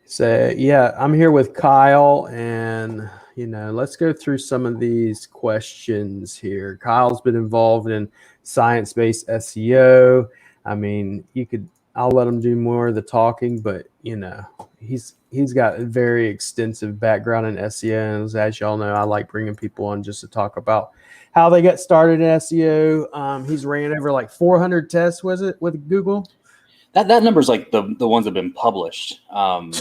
So yeah, I'm here with Kyle, and let's go through some of these questions here. Kyle's been involved in science-based SEO. I mean, I'll let him do more of the talking, but he's got a very extensive background in SEO, and as y'all know, I like bringing people on just to talk about how they got started in SEO. He's ran over like 400 tests, was it, with Google? That number is like the ones that have been published. So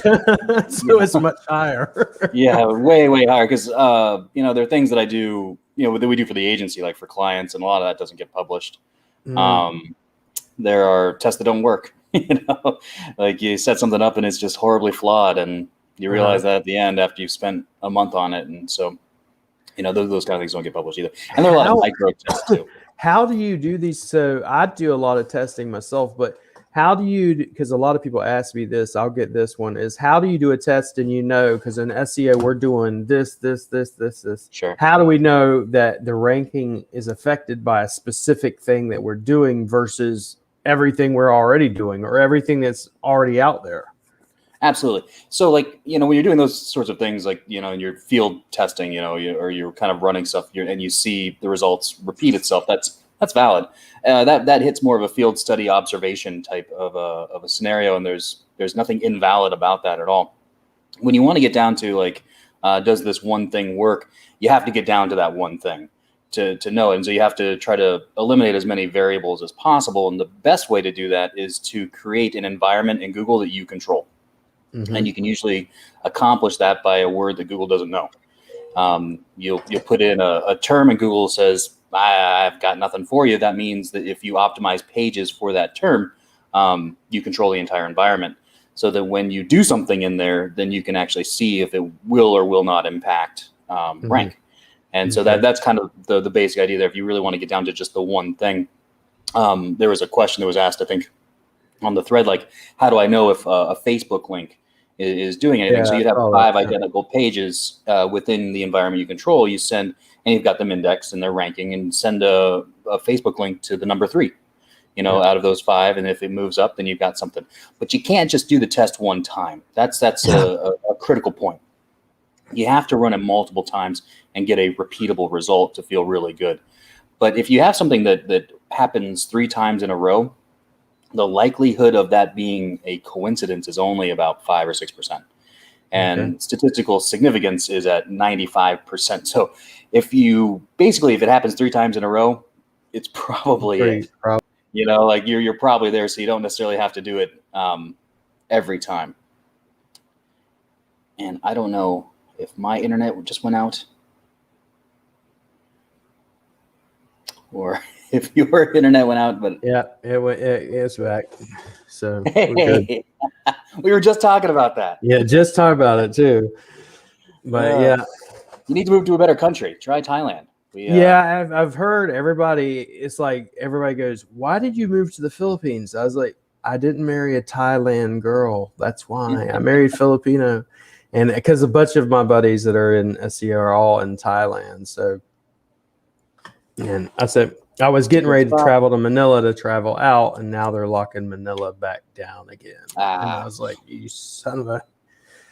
it's much higher. Yeah, way higher because there are things that I do, that we do for the agency, like for clients, and a lot of that doesn't get published. There are tests that don't work. Like you set something up and it's just horribly flawed, and you realize that at the end after you've spent a month on it, and so those kind of things don't get published either. And there are a lot of micro tests too. How do you do these? So I do a lot of testing myself, but how do you, because a lot of people ask me this, I'll get this one, is how do you do a test and because in SEO we're doing this. Sure. How do we know that the ranking is affected by a specific thing that we're doing versus everything we're already doing or everything that's already out there? Absolutely. So like, when you're doing those sorts of things, like, in your field testing, or you're kind of running stuff and you see the results repeat itself, that's valid. That hits more of a field study observation type of a scenario, and there's nothing invalid about that at all. When you want to get down to like, does this one thing work? You have to get down to that one thing to know it. And so you have to try to eliminate as many variables as possible. And the best way to do that is to create an environment in Google that you control. Mm-hmm. And you can usually accomplish that by a word that Google doesn't know. You'll put in a term and Google says, I've got nothing for you. That means that if you optimize pages for that term, you control the entire environment, so that when you do something in there, then you can actually see if it will or will not impact rank. And so that's kind of the basic idea there. If you really want to get down to just the one thing, there was a question that was asked, I think, on the thread, like, how do I know if a Facebook link is doing anything? Yeah, so you'd have 5 identical pages within the environment you control. You send, and you've got them indexed and they're ranking, and send a Facebook link to the number 3, out of those 5. And if it moves up, then you've got something. But you can't just do the test one time. That's a critical point. You have to run it multiple times and get a repeatable result to feel really good. But if you have something that happens 3 times in a row, the likelihood of that being a coincidence is only about 5 or 6%. And statistical significance is at 95%. So if it happens 3 times in a row, it's probably it. Like you're probably there, so you don't necessarily have to do it every time. And I don't know if my internet just went out or if your internet went out, but yeah, it's back. So hey, we were just talking about that. Yeah, just talk about it too. But you need to move to a better country. Try Thailand. I've heard everybody. It's like everybody goes, "Why did you move to the Philippines?" I was like, "I didn't marry a Thailand girl. That's why I married Filipino." And because a bunch of my buddies that are in SEO are all in Thailand, so. And I said, I was getting ready to travel to Manila to travel out, and now they're locking Manila back down again. And I was like, you son of a...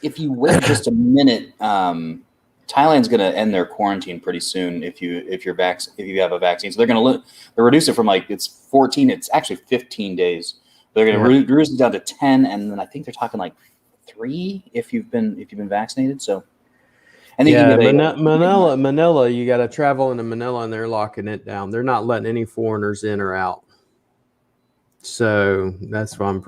If you wait just a minute, Thailand's going to end their quarantine pretty soon if you have a vaccine. So they're going to reduce it from it's 14. It's actually 15 days. They're going to reduce it down to 10, and then I think they're talking 3 if you've been vaccinated. So. And Manila, you got to travel into Manila, and they're locking it down. They're not letting any foreigners in or out. So that's why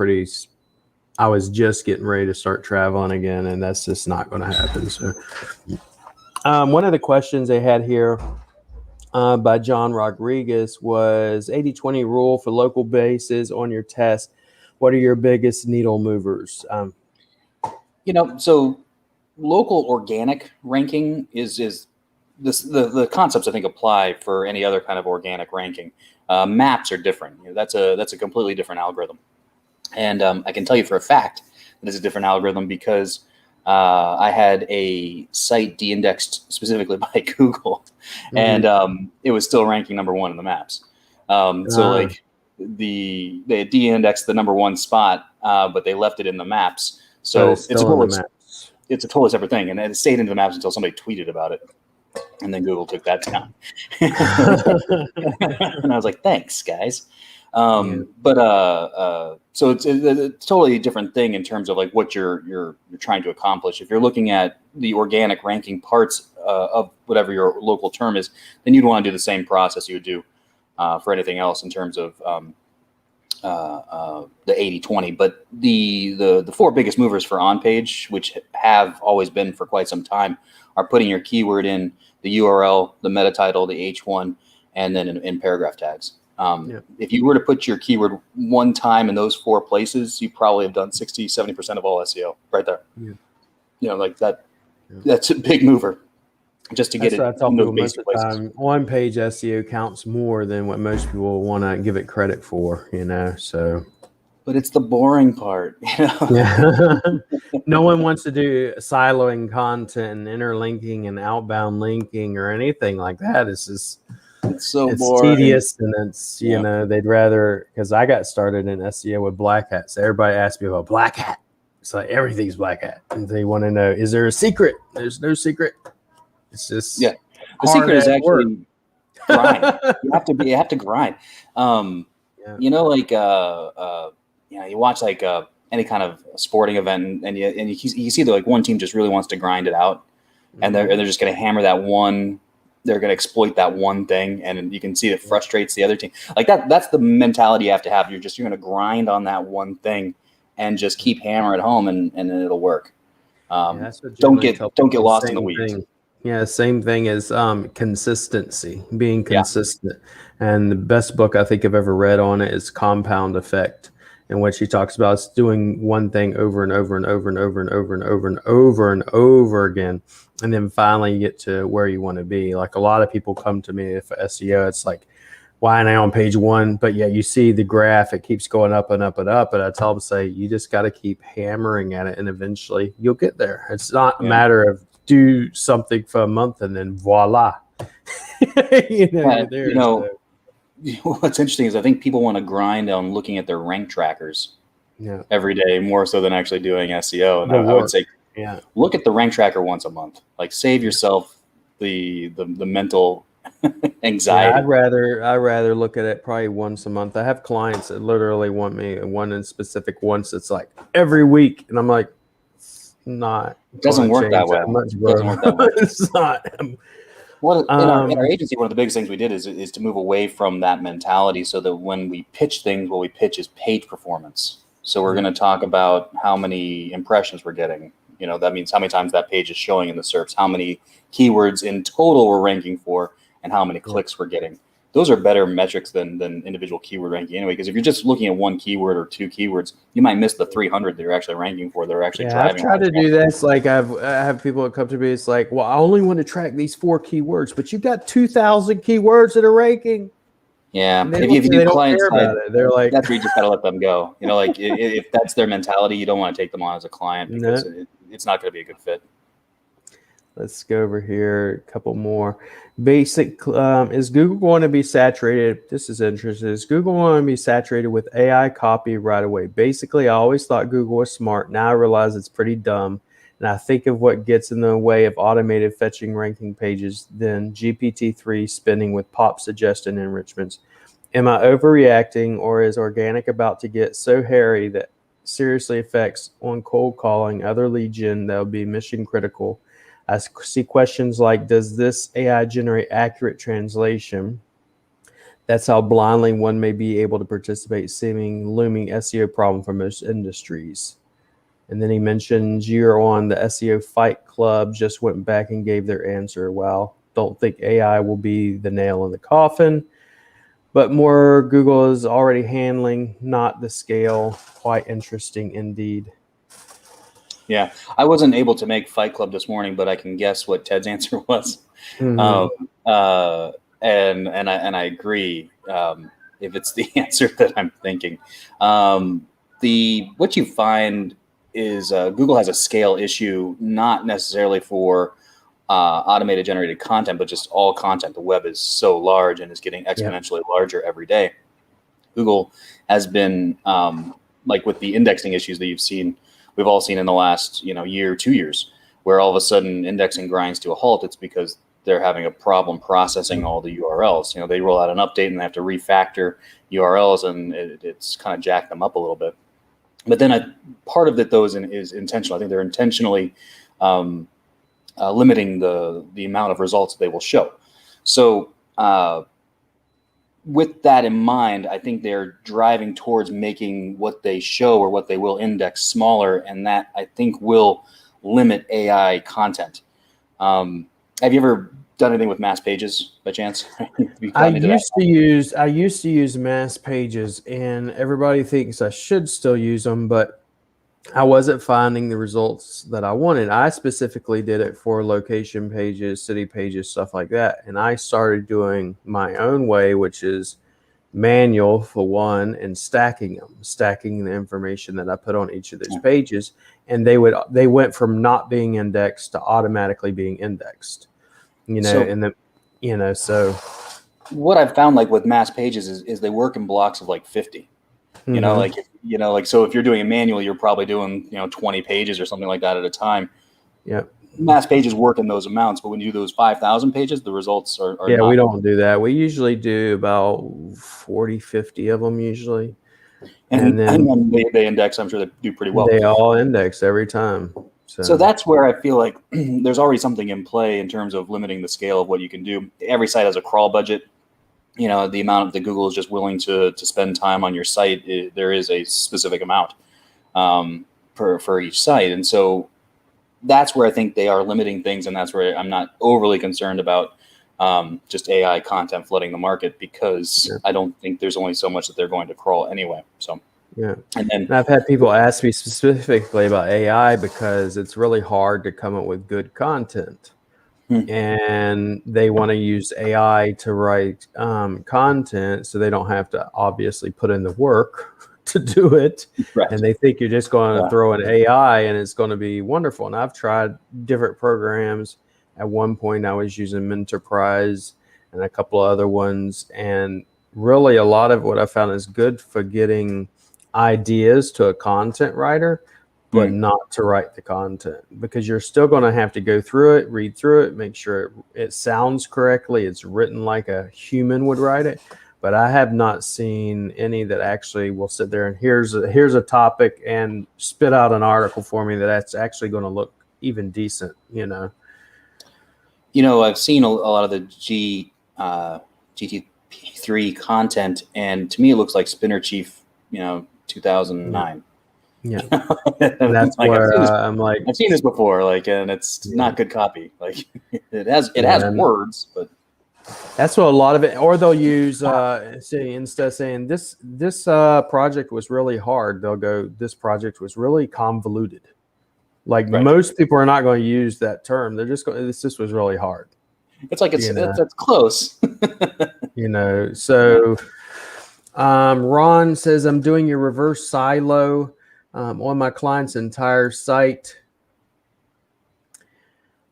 I was just getting ready to start traveling again, and that's just not going to happen. So one of the questions they had here by John Rodriguez was 80-20 rule for local bases on your test. What are your biggest needle movers? So local organic ranking is the concepts I think apply for any other kind of organic ranking. Maps are different. That's a completely different algorithm, and I can tell you for a fact that it's a different algorithm because I had a site de-indexed specifically by Google, and it was still ranking number 1 in the maps. They de-indexed the number 1 spot, but they left it in the maps. But So it's still in the maps. it's a totally separate thing, and it stayed into the maps until somebody tweeted about it, and then Google took that down. And I was like, thanks, guys. So it's a totally different thing in terms of like what you're trying to accomplish. If you're looking at the organic ranking parts of whatever your local term is, then you'd want to do the same process you would do for anything else in terms of the 80-20. But the four biggest movers for on page, which have always been for quite some time, are putting your keyword in the URL, the meta title, the H1, and then in paragraph tags. If you were to put your keyword one time in those four places, you probably have done 60-70% of all SEO right there. Like that. That's a big mover just to get it. I tell people most of the time, on page SEO counts more than what most people want to give it credit for, so. But it's the boring part, Yeah. No one wants to do siloing content and interlinking and outbound linking or anything like that. It's so boring. Tedious, and it's they'd rather, because I got started in SEO with black hat, so everybody asked me about black hat. It's like everything's black hat, and they want to know, is there a secret? There's no secret. It's just the secret is actually grind. You have to grind. You watch like any kind of sporting event, and you see that like one team just really wants to grind it out, and they're just going to hammer that one. They're going to exploit that one thing, and you can see it frustrates the other team. Like that's the mentality you have to have. You're going to grind on that one thing, and just keep hammering it home, and it'll work. Don't get lost in the weeds. Yeah, same thing as consistency, being consistent. And the best book I think I've ever read on it is Compound Effect. And what she talks about is doing one thing over and over and over and over and over and over and over and over again. And then finally you get to where you want to be. Like a lot of people come to me for SEO. It's like, why am I on page one? But yeah, you see the graph, it keeps going up and up and up. And I tell them, say, you just got to keep hammering at it, and eventually you'll get there. It's not a matter of do something for a month and then voila. What's interesting is I think people want to grind on looking at their rank trackers every day, more so than actually doing SEO. And I would say, look at the rank tracker once a month. Like, save yourself the mental anxiety. I'd rather look at it probably once a month. I have clients that literally want me one in specific once. It's like every week, and I'm like, it doesn't work that way. It's not. Well, in our agency, one of the biggest things we did is to move away from that mentality, so that when we pitch things, what we pitch is page performance. So we're going to talk about how many impressions we're getting. That means how many times that page is showing in the SERPs, how many keywords in total we're ranking for, and how many clicks we're getting. Those are better metrics than individual keyword ranking anyway, because if you're just looking at one keyword or two keywords, you might miss the 300 that you're actually ranking for. They're actually driving. I've tried to do this. Like I have people that come to me. It's like, well, I only want to track these 4 keywords, but you've got 2,000 keywords that are ranking. Yeah, if you do clients about it, they're like, that's where you just gotta let them go. Like if that's their mentality, you don't want to take them on as a client, because it's not going to be a good fit. Let's go over here. A couple more. Basic. Is Google going to be saturated? This is interesting. Is Google going to be saturated with AI copy right away? Basically, I always thought Google was smart. Now I realize it's pretty dumb. And I think of what gets in the way of automated fetching ranking pages, then GPT-3 spinning with pop suggestion enrichments. Am I overreacting, or is organic about to get so hairy that seriously affects on cold calling, other lead gen that will be mission critical? I see questions like, does this AI generate accurate translation? That's how blindly one may be able to participate, seeming looming SEO problem for most industries. And then he mentions you're on the SEO Fight Club, just went back and gave their answer. Well, don't think AI will be the nail in the coffin, but more Google is already handling, not the scale. Quite interesting indeed. Yeah, I wasn't able to make Fight Club this morning, but I can guess what Ted's answer was. And I agree. If it's the answer that I'm thinking, what you find is Google has a scale issue, not necessarily for automated generated content, but just all content. The web is so large and is getting exponentially larger every day. Google has been like with the indexing issues that you've seen we've all seen in the last, year, 2 years, where all of a sudden indexing grinds to a halt. It's because they're having a problem processing all the URLs. They roll out an update and they have to refactor URLs, and it's kind of jacked them up a little bit. But then part of it, though, is intentional. I think they're intentionally limiting the amount of results they will show. So with that in mind, I think they're driving towards making what they show or what they will index smaller, and that, I think, will limit AI content. Have you ever done anything with mass pages by chance? I used to use mass pages, and everybody thinks I should still use them, but I wasn't finding the results that I wanted. I specifically did it for location pages, city pages, stuff like that. And I started doing my own way, which is manual for one, and stacking the information that I put on each of those pages. And they went from not being indexed to automatically being indexed. So what I've found, like with mass pages, is they work in blocks of like 50. So if you're doing a manual, you're probably doing 20 pages or something like that at a time. Yeah. Mass pages work in those amounts, but when you do those 5,000 pages, the results are not. We don't do that. We usually do about 40, 50 of them usually. And then they index. I'm sure they do pretty well. They all index every time. So that's where I feel like there's already something in play in terms of limiting the scale of what you can do. Every site has a crawl budget. The amount that Google is just willing to spend time on your site, there is a specific amount for each site. And so that's where I think they are limiting things. And that's where I'm not overly concerned about just AI content flooding the market, because I don't think there's only so much that they're going to crawl anyway. So. Yeah. And I've had people ask me specifically about AI because it's really hard to come up with good content. And they want to use AI to write content, so they don't have to obviously put in the work to do it. Right. And they think you're just going to throw an AI and it's going to be wonderful. And I've tried different programs. At one point, I was using Mentorprise and a couple of other ones. And really, a lot of what I found is good for getting ideas to a content writer, but not to write the content, because you're still going to have to go through it, read through it, make sure it sounds correctly, it's written like a human would write it. But I have not seen any that actually will sit there and here's a topic and spit out an article for me that's actually going to look even decent. I've seen a lot of the GT3 content, and to me it looks like Spinner Chief 2009. Yeah. And that's where I'm like, I've seen this before, and it's not good copy. It has words, but that's what a lot of it. Or they'll use instead of saying this project was really hard, they'll go, this project was really convoluted. Most people are not going to use that term. They're just going, this was really hard. It's like it's close. So Ron says, I'm doing your reverse silo on my client's entire site.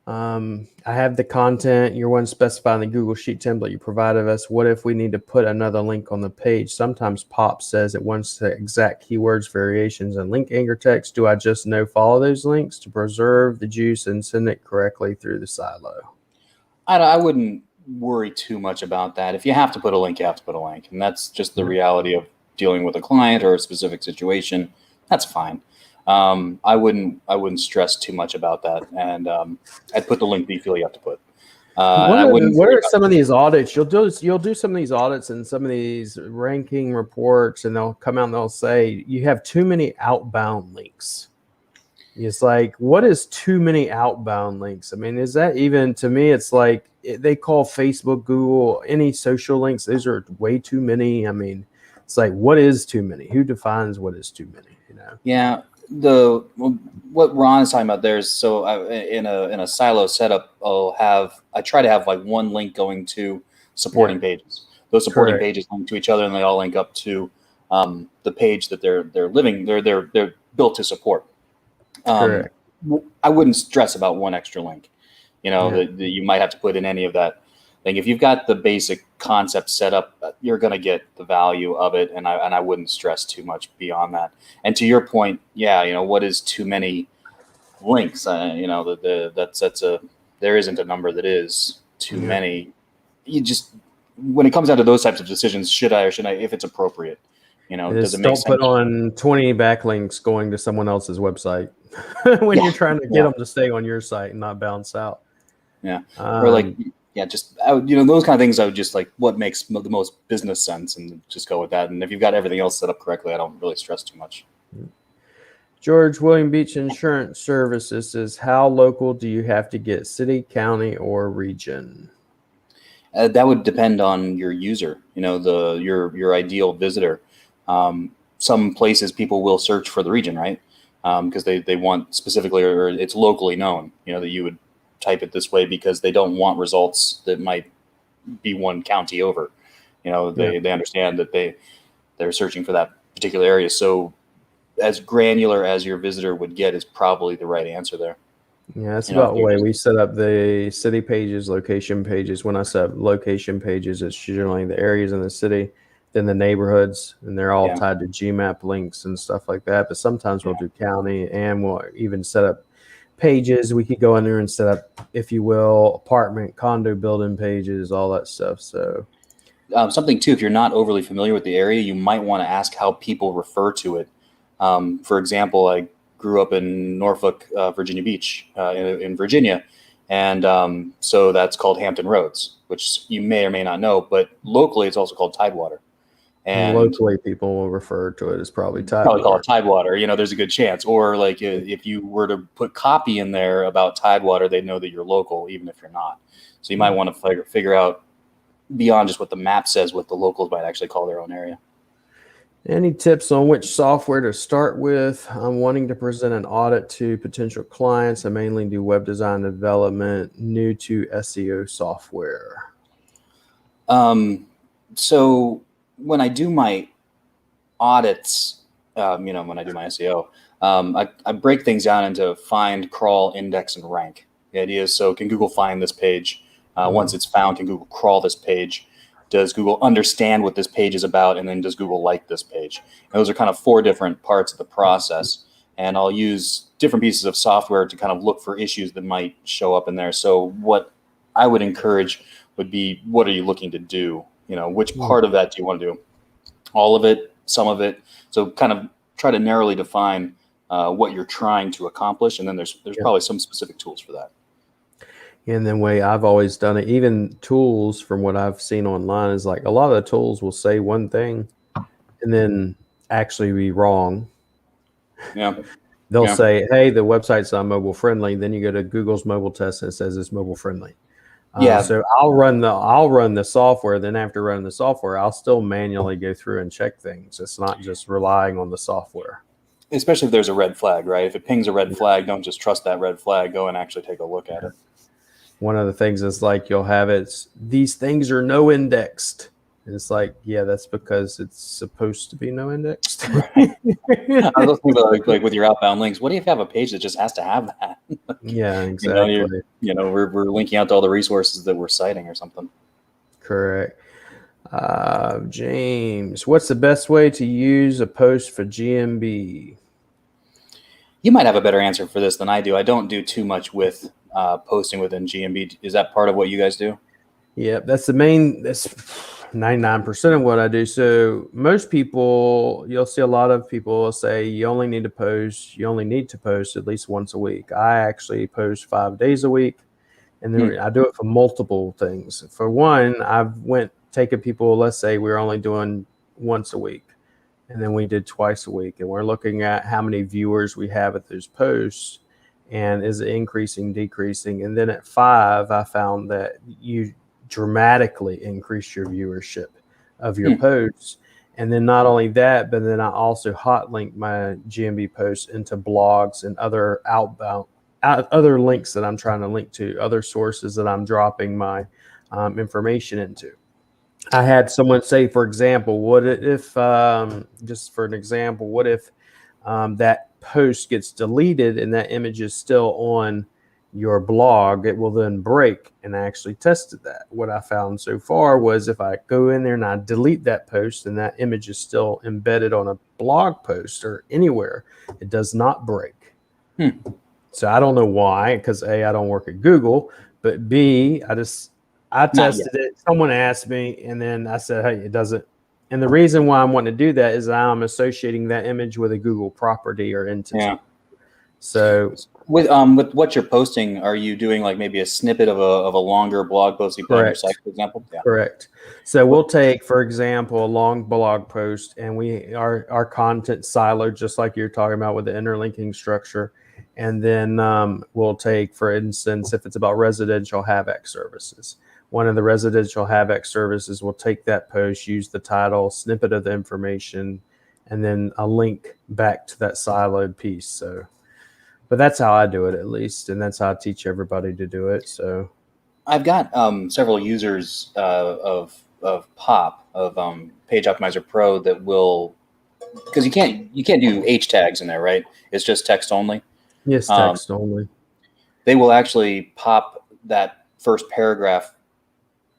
I have the content. You're one specifying the Google Sheet template you provided us. What if we need to put another link on the page? Sometimes Pop says it wants the exact keywords, variations, and link anchor text. Do I just follow those links to preserve the juice and send it correctly through the silo? I wouldn't worry too much about that. If you have to put a link, you have to put a link. And that's just the reality of dealing with a client or a specific situation. That's fine. I wouldn't stress too much about that. And I'd put the link that you feel you have to put. What are some of these audits? You'll do some of these audits and some of these ranking reports, and they'll come out and they'll say you have too many outbound links. It's like, what is too many outbound links? I mean, is that even, to me, it's like they call Facebook, Google, any social links, those are way too many. I mean, it's like, what is too many? Who defines what is too many? Yeah. What Ron is talking about there is, so in a silo setup, I try to have one link going to supporting pages. Those supporting pages link to each other, and they all link up to the page that they're built to support. I wouldn't stress about one extra link, that you might have to put in any of that. Like if you've got the basic concept set up, you're going to get the value of it. And I wouldn't stress too much beyond that. And to your point, yeah, what is too many links? There isn't a number that is too many. You just, when it comes down to those types of decisions, should I or shouldn't I, if it's appropriate, does it make sense? Don't put on 20 backlinks going to someone else's website when you're trying to get them to stay on your site and not bounce out. Yeah. Or those kind of things, I would just like what makes the most business sense and just go with that. And if you've got everything else set up correctly, I don't really stress too much. George, William Beach Insurance Services says, how local do you have to get, city, county, or region? That would depend on your user, your ideal visitor. Some places people will search for the region, right? Because they want specifically, or it's locally known, that you would type it this way because they don't want results that might be one county over. They understand that they're searching for that particular area. So as granular as your visitor would get is probably the right answer there. Yeah, that's about the way we set up the city pages, location pages. When I set up location pages, it's generally the areas in the city, then the neighborhoods, and they're all tied to GMAP links and stuff like that. But sometimes we'll do county, and we'll even set up pages. We could go in there and set up, if you will, apartment, condo building pages, all that stuff. So something too, if you're not overly familiar with the area, you might want to ask how people refer to it. For example, I grew up in Norfolk, Virginia Beach, in Virginia. And so that's called Hampton Roads, which you may or may not know, but locally it's also called Tidewater. And locally people will refer to it as probably Tidewater. Probably call it Tidewater. There's a good chance. Or like if you were to put copy in there about Tidewater, they'd know that you're local, even if you're not. So you might want to figure out beyond just what the map says, what the locals might actually call their own area. Any tips on which software to start with? I'm wanting to present an audit to potential clients. I mainly do web design development, new to SEO software. So when I do my audits, when I do my SEO, I break things down into find, crawl, index, and rank. The idea is, so can Google find this page? Once it's found, can Google crawl this page? Does Google understand what this page is about? And then does Google like this page? And those are kind of 4 different parts of the process. And I'll use different pieces of software to kind of look for issues that might show up in there. So what I would encourage would be, what are you looking to do? Which part of that do you want to do? All of it, some of it. So kind of try to narrowly define what you're trying to accomplish. And then there's probably some specific tools for that. And the way I've always done it, even tools from what I've seen online, is like a lot of the tools will say one thing and then actually be wrong. Yeah. They'll say, hey, the website's not mobile friendly. Then you go to Google's mobile test and it says it's mobile friendly. So I'll run the software. Then after running the software, I'll still manually go through and check things. It's not just relying on the software. Especially if there's a red flag, right? If it pings a red flag, don't just trust that red flag. Go and actually take a look at it. One of the things is like you'll have these things are no indexed. And it's like, yeah, that's because it's supposed to be no indexed. I was thinking like with your outbound links, what if you have a page that just has to have that? Yeah, exactly. We're linking out to all the resources that we're citing or something. Correct. James, what's the best way to use a post for GMB? You might have a better answer for this than I do. I don't do too much with posting within GMB. Is that part of what you guys do? Yeah, that's 99% of what I do. So most people, you'll see a lot of people will say you only need to post at least once a week. I actually post 5 days a week, and then I do it for multiple things. For one, I've taken people, let's say we're only doing once a week, and then we did twice a week, and we're looking at how many viewers we have at those posts, and is it increasing, decreasing? And then at 5, I found that you dramatically increase your viewership of your posts. And then not only that, but then I also hot link my GMB posts into blogs and other other links that I'm trying to link to, other sources that I'm dropping my information into. I had someone say, for example, what if that post gets deleted and that image is still on your blog, it will then break. And I actually tested that. What I found so far was if I go in there and I delete that post and that image is still embedded on a blog post or anywhere, it does not break. So I don't know why, because A, I don't work at Google, but B, I tested it. Someone asked me, and then I said, hey, it doesn't. And the reason why I'm wanting to do that is I'm associating that image with a Google property or entity. Yeah. So with what you're posting, are you doing like maybe a snippet of a longer blog post you put on your site, for example? Yeah. Correct. So we'll take, for example, a long blog post, and our content siloed, just like you're talking about with the interlinking structure. And then we'll take, for instance, if it's about residential HAVAC services, one of the residential HAVAC services will take that post, use the title, snippet of the information, and then a link back to that siloed piece. So, but that's how I do it, at least, and that's how I teach everybody to do it. So I've got several users of Pop, of Page Optimizer Pro, that will, because you can't do H tags in there, right? It's just text only. Yes, text only. They will actually pop that first paragraph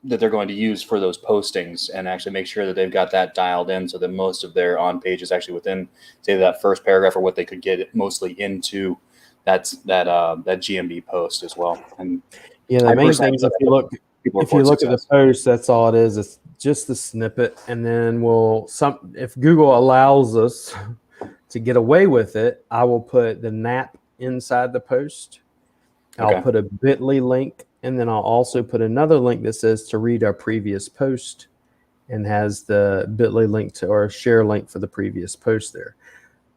that they're going to use for those postings and actually make sure that they've got that dialed in so that most of their on page is actually within, say, that first paragraph, or what they could get mostly into that GMB post as well. And yeah, the main thing is if you look at the post, that's all it is. It's just the snippet, and then if Google allows us to get away with it, I will put the NAP inside the post. I'll put a bit.ly link, and then I'll also put another link that says to read our previous post and has the bit.ly link to, or a share link for the previous post there.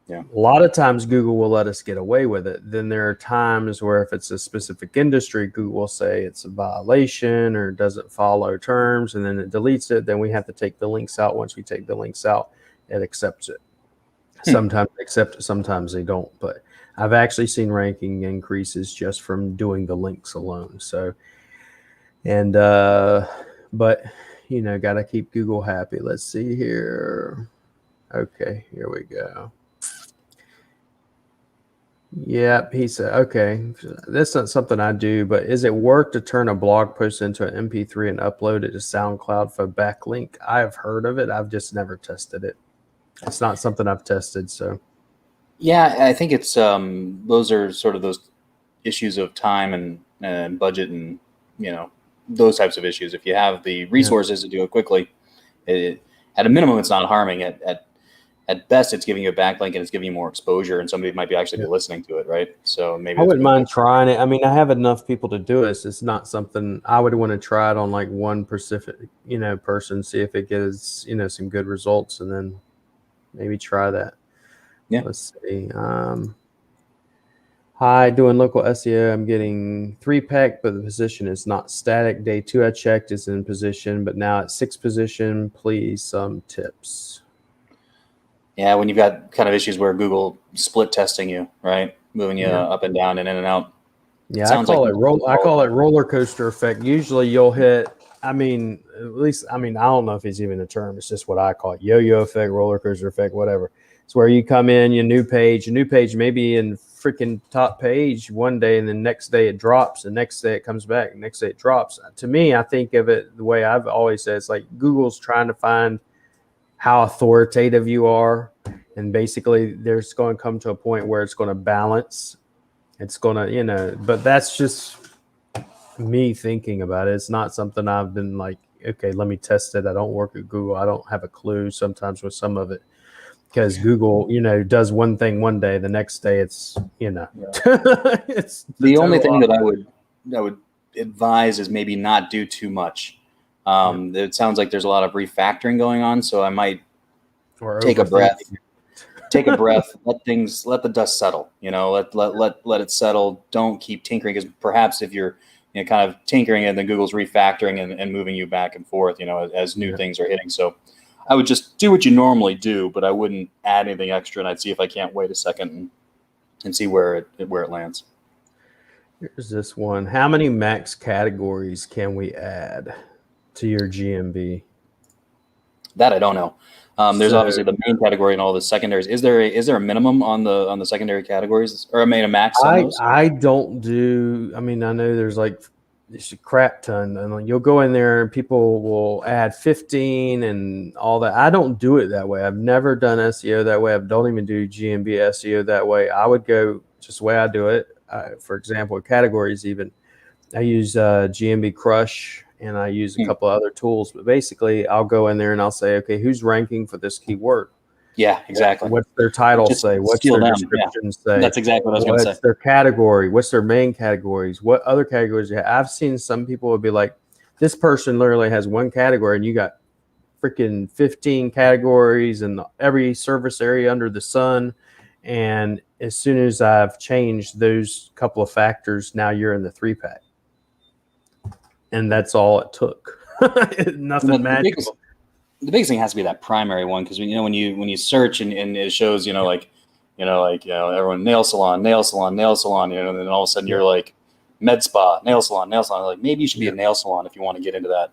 Yeah. A lot of times Google will let us get away with it. Then there are times where if it's a specific industry, Google will say it's a violation or doesn't follow terms, and then it deletes it. Then we have to take the links out. Once we take the links out, it accepts it. Sometimes they accept it, sometimes they don't. But I've actually seen ranking increases just from doing the links alone. So, and but you know, got to keep Google happy. Let's see here. Okay, here we go. Yeah, he said, okay, that's not something I do, but is it work to turn a blog post into an MP3 and upload it to SoundCloud for backlink? I have heard of it. I've just never tested it. It's not something I've tested. So, yeah, I think it's those are sort of those issues of time and budget, and those types of issues. If you have the resources to do it quickly, at a minimum, it's not harming it. At best, it's giving you a backlink and it's giving you more exposure, and somebody might be actually be listening to it, right? So maybe I wouldn't mind trying it. I mean, I have enough people to do it. So it's not something I would want to try it on like one specific, person, see if it gets, some good results, and then maybe try that. Yeah. Let's see. Hi, doing local SEO. I'm getting 3-pack, but the position is not static. Day 2 I checked is in position, but now it's 6th position. Please, some tips. Yeah, when you've got kind of issues where Google split testing you, right? Moving you up and down and in and out. Yeah, I call it roller coaster effect. Usually you'll hit, I don't know if it's even a term. It's just what I call it. Yo-yo effect, roller coaster effect, whatever. It's where you come in, your new page may be in freaking top page one day, and the next day it drops, the next day it comes back, the next day it drops. To me, I think of it the way I've always said, it's like Google's trying to find how authoritative you are, and basically there's going to come to a point where it's going to balance. It's going to, but that's just me thinking about it. It's not something I've been like, okay, let me test it. I don't work at Google. I don't have a clue sometimes with some of it, because Google, does one thing one day, the next day it's, it's the only thing that I would advise is maybe not do too much. It sounds like there's a lot of refactoring going on, so I might take a breath. Let the dust settle. Let it settle. Don't keep tinkering, because perhaps if you're kind of tinkering it, then Google's refactoring and moving you back and forth. As new things are hitting. So I would just do what you normally do, but I wouldn't add anything extra, and I'd see if I can't wait a second and see where it lands. Here's this one. How many max categories can we add to your GMB? That I don't know. There's So obviously the main category and all the secondaries. Is there a minimum on the secondary categories, or I mean a max on those? I don't do. I mean, I know there's a crap ton, and like, you'll go in there and people will add 15 and all that. I don't do it that way. I've never done SEO that way. I don't even do GMB SEO that way. I would go just the way I do it. For example, categories even. I use GMB Crush and I use a couple of other tools, but basically I'll go in there and I'll say, okay, who's ranking for this keyword? Yeah, exactly. What's their title Just say? What's steal their them. description Yeah, say? that's exactly what I was going to What's say. their category? What's their main categories? What other categories do you have? I've seen some people would be like, this person literally has one category and you got freaking 15 categories and every service area under the sun. And as soon as I've changed those couple of factors, now you're in the 3-pack. And that's all it took. Nothing magical. The biggest thing has to be that primary one, because when you search and it shows everyone nail salon, and then all of a sudden you're like med spa, nail salon. Like maybe you should be a nail salon if you want to get into that.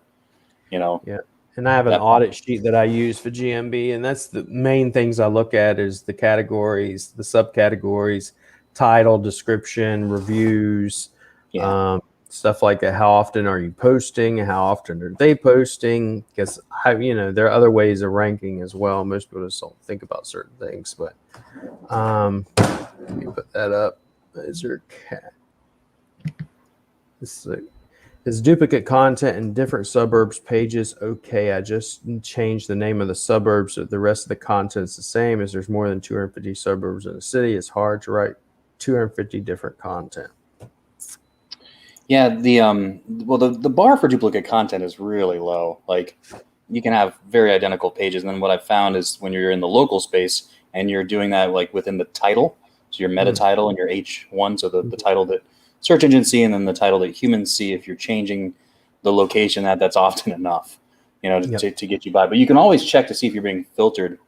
Yeah. And I have an audit sheet that I use for GMB, and that's the main things I look at is the categories, the subcategories, title, description, reviews. Yeah. Stuff like that. How often are you posting? How often are they posting? Because there are other ways of ranking as well. Most people just don't think about certain things. But let me put that up. Is there cat? Is duplicate content in different suburbs pages okay? I just changed the name of the suburbs, so the rest of the content is the same. As there's more than 250 suburbs in a city, it's hard to write 250 different content. Yeah, the bar for duplicate content is really low. Like you can have very identical pages, and then what I've found is when you're in the local space and you're doing that like within the title, so your meta title and your H1, so the title that search engines see, and then the title that humans see. If you're changing the location, that's often enough, to get you by. But you can always check to see if you're being filtered.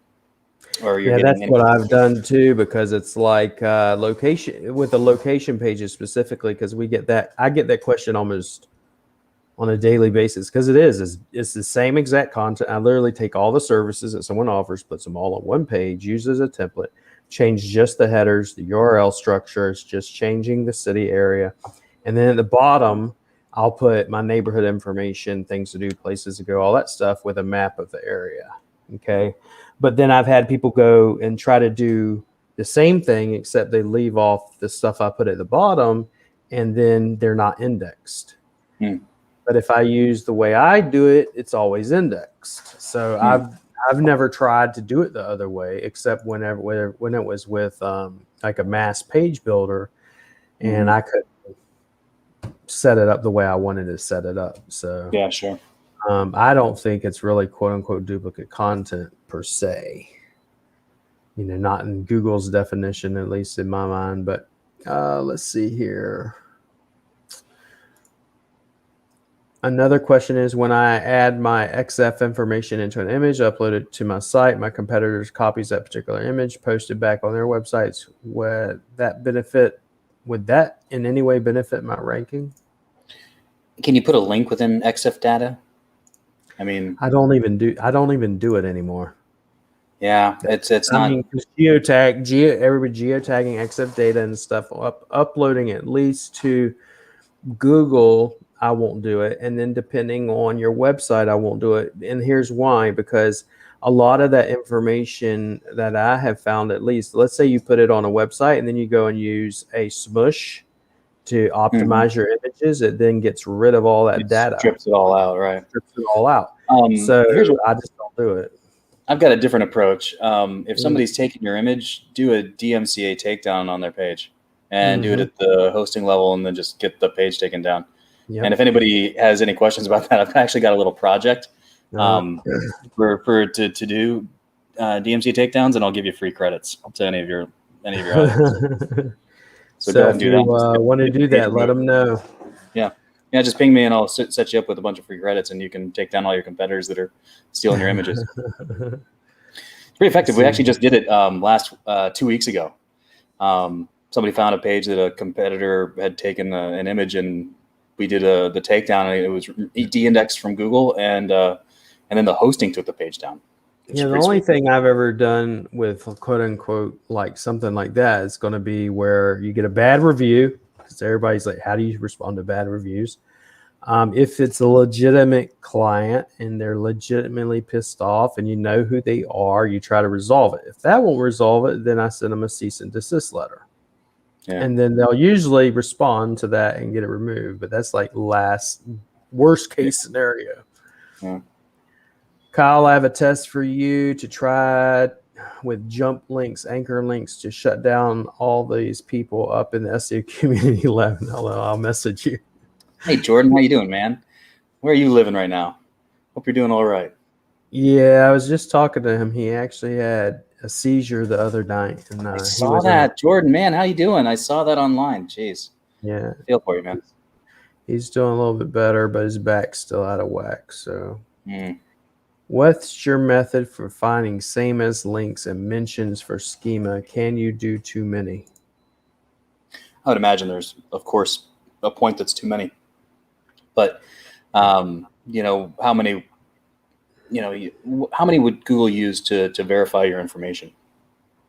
That's what I've done too, because it's like location with the location pages specifically, because I get that question almost on a daily basis, because it's the same exact content. I literally take all the services that someone offers, puts them all on one page, use as a template, change just the headers, the URL structure, it's just changing the city area, and then at the bottom I'll put my neighborhood information, things to do, places to go, all that stuff with a map of the area. Okay. But then I've had people go and try to do the same thing, except they leave off the stuff I put at the bottom, and then they're not indexed. But if I use the way I do it, it's always indexed. So I've never tried to do it the other way, except when it was with like a mass page builder, and I could set it up the way I wanted to set it up. So yeah, sure. I don't think it's really quote unquote duplicate content per se, not in Google's definition, at least in my mind. But let's see here. Another question is, when I add my XF information into an image, upload it to my site, my competitors copies that particular image, post it back on their websites. Would that in any way benefit my ranking? Can you put a link within XF data? I mean, I don't even do it anymore. Yeah, it's not. I mean, everybody geotagging XF data and stuff, uploading at least to Google, I won't do it. And then depending on your website, I won't do it. And here's why: because a lot of that information that I have found, at least, let's say you put it on a website and then you go and use a smush to optimize your images, it then gets rid of all that data. Strips it all out, right? Strips it all out. So I just don't do it. I've got a different approach. If somebody's taking your image, do a DMCA takedown on their page and do it at the hosting level, and then just get the page taken down. And if anybody has any questions about that, I've actually got a little project to do DMCA takedowns, and I'll give you free credits to any of your audits. So if you want to do that, let them know. Yeah, just ping me and I'll set you up with a bunch of free credits, and you can take down all your competitors that are stealing your images. It's pretty effective. We actually just did it last 2 weeks ago. Somebody found a page that a competitor had taken an image, and we did the takedown, and it was de-indexed from Google, and and then the hosting took the page down. Yeah, the only thing I've ever done with quote unquote like something like that is going to be where you get a bad review, because everybody's like, how do you respond to bad reviews? If it's a legitimate client and they're legitimately pissed off and you know who they are, you try to resolve it. If that won't resolve it, then I send them a cease and desist letter. Yeah. And then they'll usually respond to that and get it removed. But that's like worst case scenario. Yeah. Kyle, I have a test for you to try with jump links, anchor links, to shut down all these people up in the SEO community 11. I'll message you. Hey, Jordan, how you doing, man? Where are you living right now? Hope you're doing all right. Yeah, I was just talking to him. He actually had a seizure the other night. And I saw that. Jordan, man, how you doing? I saw that online. Jeez. Yeah. I feel for you, man. He's doing a little bit better, but his back's still out of whack. So what's your method for finding same as links and mentions for schema? Can you do too many? I would imagine there's, of course, a point that's too many. But, you know, how many would Google use to verify your information?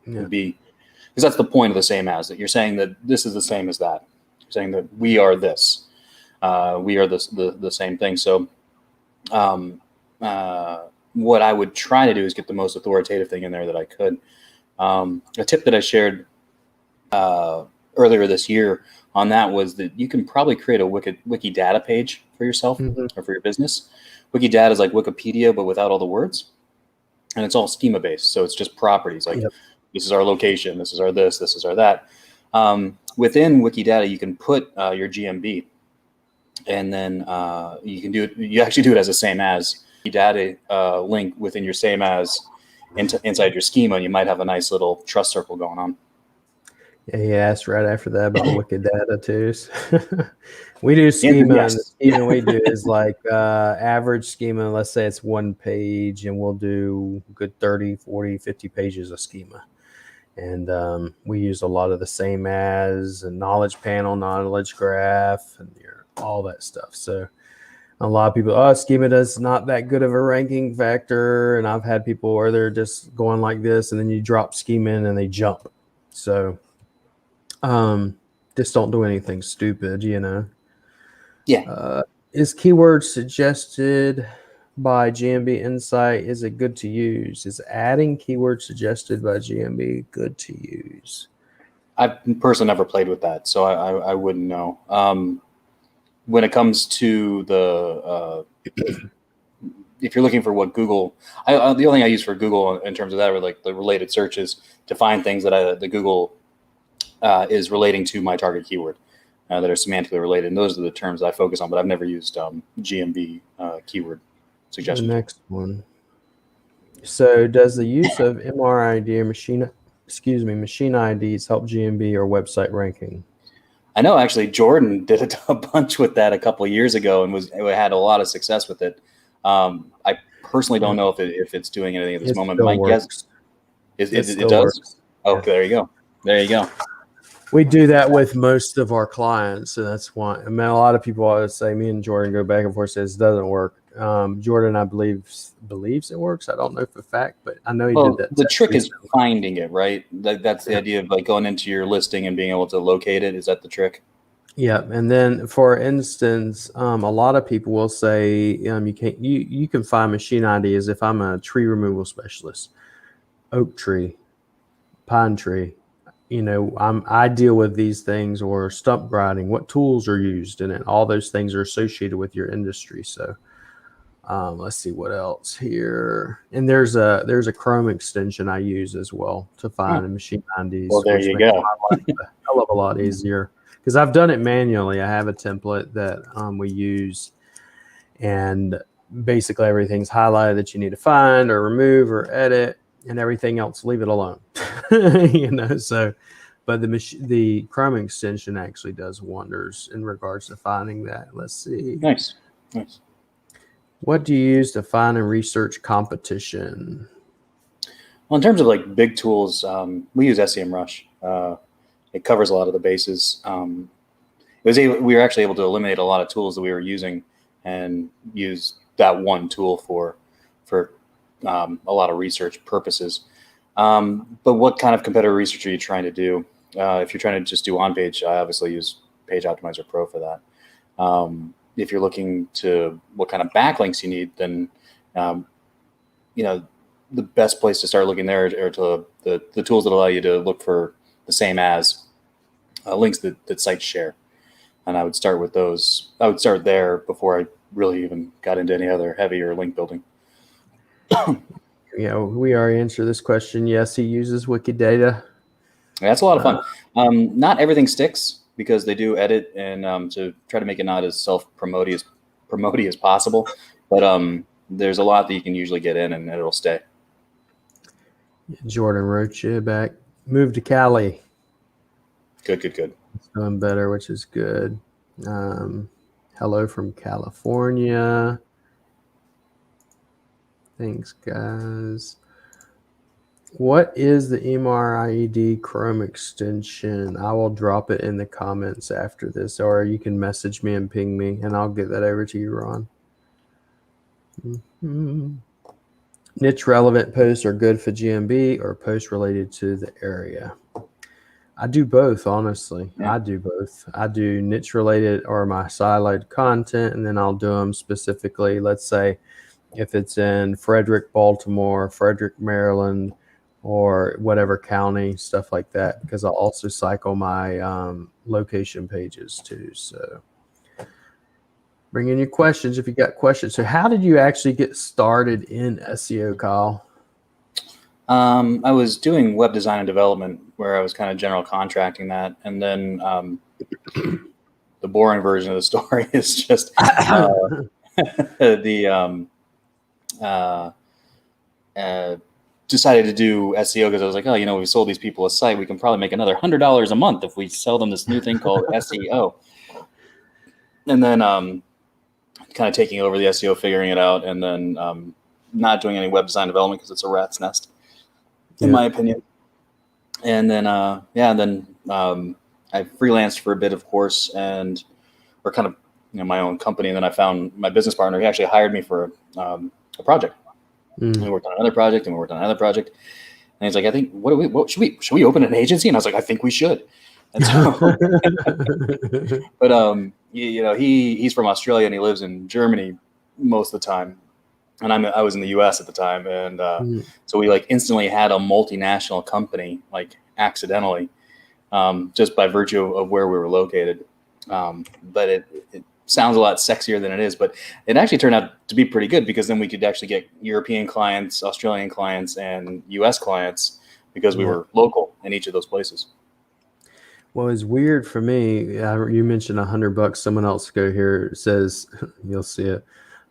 Yeah. Would be, because that's the point of the same as, that you're saying that this is the same as that. You're saying that we are this. We are the same thing. So what I would try to do is get the most authoritative thing in there that I could. A tip that I shared earlier this year on that was that you can probably create a Wikidata page for yourself or for your business. Wikidata is like Wikipedia, but without all the words. And it's all schema based. So it's just properties like this is our location, this is our this is our that. Within Wikidata, you can put your GMB, and then you can do it. You actually do it as a same as Wikidata link within your same as inside your schema, and you might have a nice little trust circle going on. Yeah, he asked right after that about Wikidata too. We do schema, and the schema we do is like average schema. Let's say it's one page, and we'll do good 30, 40, 50 pages of schema. And we use a lot of the same as and knowledge panel, knowledge graph, and all that stuff. So a lot of people, schema does not that good of a ranking factor. And I've had people where they're just going like this, and then you drop schema in and they jump. So just don't do anything stupid, you know. Yeah. Is keyword suggested by GMB Insight, is it good to use? Is adding keyword suggested by GMB good to use? I've personally never played with that, so I wouldn't know. When it comes to the if you're looking for what Google, the only thing I use for Google in terms of that are like the related searches to find things that the Google is relating to my target keyword that are semantically related, and those are the terms I focus on. But I've never used GMB keyword suggestion. The next one. So, does the use of MRID or machine IDs help GMB or website ranking? I know actually Jordan did a bunch with that a couple of years ago and had a lot of success with it. I personally don't know if it's doing anything at this moment. My guess is it does. Works. Oh, there you go. There you go. We do that with most of our clients, and that's why. I mean, a lot of people always say, me and Jordan go back and forth, says it doesn't work. Jordan, I believes it works. I don't know for a fact, but I know he did that. The trick is finding it, right? That's the idea of like going into your listing and being able to locate it. Is that the trick? Yeah, and then for instance, a lot of people will say you can find machine ID as if I'm a tree removal specialist, oak tree, pine tree. You know, I deal with these things, or stump grinding, what tools are used in it. All those things are associated with your industry. So let's see what else here. And there's a Chrome extension I use as well to find machine IDs. Well, there you go. A hell of a lot easier because I've done it manually. I have a template that we use, and basically everything's highlighted that you need to find or remove or edit, and everything else, leave it alone. You know, so, but the Chrome extension actually does wonders in regards to finding that. Let's see. Nice. What do you use to find and research competition? Well, in terms of like big tools, we use SEMrush. It covers a lot of the bases. We were actually able to eliminate a lot of tools that we were using and use that one tool for for a lot of research purposes. But what kind of competitor research are you trying to do? If you're trying to just do on-page, I obviously use Page Optimizer Pro for that. If you're looking to what kind of backlinks you need, then the best place to start looking there are to the tools that allow you to look for the same as links that sites share. And I would start with those. I would start there before I really even got into any other heavier link building. Yeah, we already answered this question. Yes, he uses Wikidata. Yeah, that's a lot of fun. Not everything sticks because they do edit and to try to make it not as self-promoty as possible. But there's a lot that you can usually get in and it'll stay. Jordan Rocha back. Moved to Cali. Good. It's doing better, which is good. Hello from California. Thanks, guys. What is the MRIED Chrome extension? I will drop it in the comments after this, or you can message me and ping me, and I'll get that over to you, Ron. Niche relevant posts are good for GMB or posts related to the area. I do both, honestly. Yeah. I do both. I do niche related or my siloed content, and then I'll do them specifically. Let's say if it's in Frederick, Baltimore, Frederick, Maryland, or whatever county, stuff like that, because I'll also cycle my location pages too. So bring in your questions if you got questions. So how did you actually get started in SEO, Kyle? I was doing web design and development where I was kind of general contracting that. And then the boring version of the story is just decided to do SEO because I was like, oh, we sold these people a site. We can probably make another $100 a month if we sell them this new thing called SEO. And then kind of taking over the SEO, figuring it out, and then not doing any web design development because it's a rat's nest, in my opinion. And then, I freelanced for a bit, of course, or kind of my own company. And then I found my business partner. He actually hired me for a project. And we worked on another project, and we worked on another project. And he's like, I think, should we open an agency? And I was like, I think we should. And so, but he's from Australia and he lives in Germany most of the time, and I was in the U.S. at the time, and so we instantly had a multinational company accidentally, just by virtue of where we were located. But it sounds a lot sexier than it is, but it actually turned out to be pretty good because then we could actually get European clients, Australian clients, and U.S. clients because we were local in each of those places. Well, it's weird for me. You mentioned $100. Someone else go here says, you'll see it.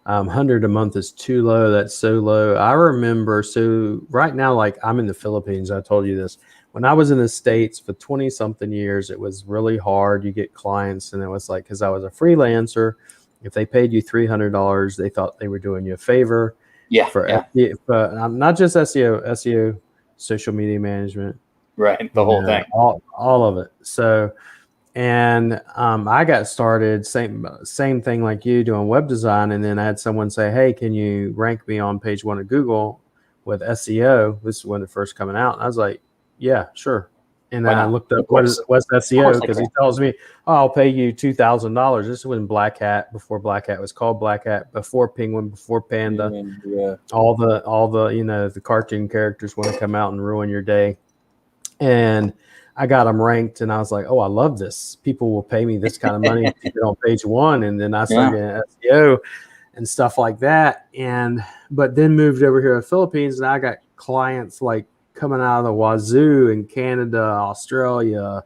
100 a month is too low. That's so low. I remember. So right now, I'm in the Philippines. I told you this. When I was in the States for 20 something years, it was really hard. You get clients, and it was because I was a freelancer. If they paid you $300, they thought they were doing you a favor. Yeah. But not just SEO, social media management. Right, the whole thing, all of it. So, and I got started same thing like you doing web design, and then I had someone say, "Hey, can you rank me on page 1 of Google with SEO?" This is when it first coming out, and I was like, "Yeah, sure." And then I looked up what's SEO because he tells me, "Oh, I'll pay you $2,000." This is when Black Hat, before Black Hat was called Black Hat, before Penguin, before Panda, all the the cartoon characters want to come out and ruin your day. And I got them ranked, and I was like, "Oh, I love this. People will pay me this kind of money to get on page 1." And then I started getting SEO and stuff like that. But then moved over here to the Philippines, and I got clients coming out of the wazoo in Canada, Australia,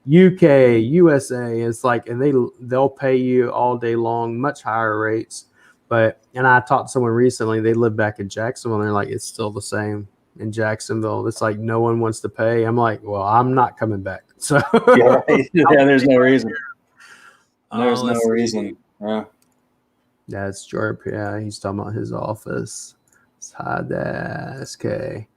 UK, USA. It's and they'll pay you all day long, much higher rates. And I talked to someone recently. They live back in Jacksonville, and they're like, "It's still the same." In Jacksonville, it's no one wants to pay. I'm like, well, I'm not coming back. So there's no reason. There's no reason. Yeah. That's Jordan. Yeah, he's talking about his office. Let's hide that. Okay.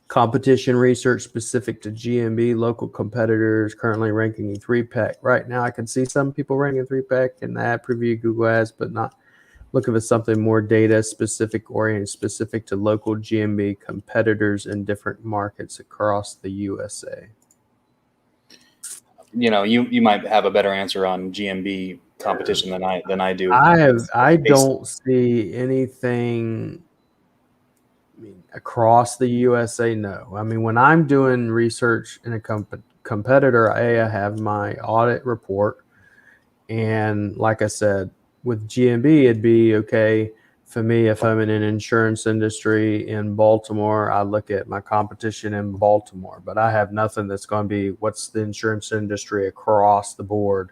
Competition research specific to GMB, local competitors currently ranking in 3-pack. Right now, I can see some people ranking 3-pack in ad preview, Google Ads, but not Looking for something more data specific, oriented, specific to local GMB competitors in different markets across the USA. You might have a better answer on GMB competition than I do. I don't see anything. I mean, across the USA, no. I mean, when I'm doing research in a competitor, I have my audit report, and like I said, with GMB, it'd be okay for me if I'm in an insurance industry in Baltimore. I look at my competition in Baltimore, but I have nothing that's going to be what's the insurance industry across the board,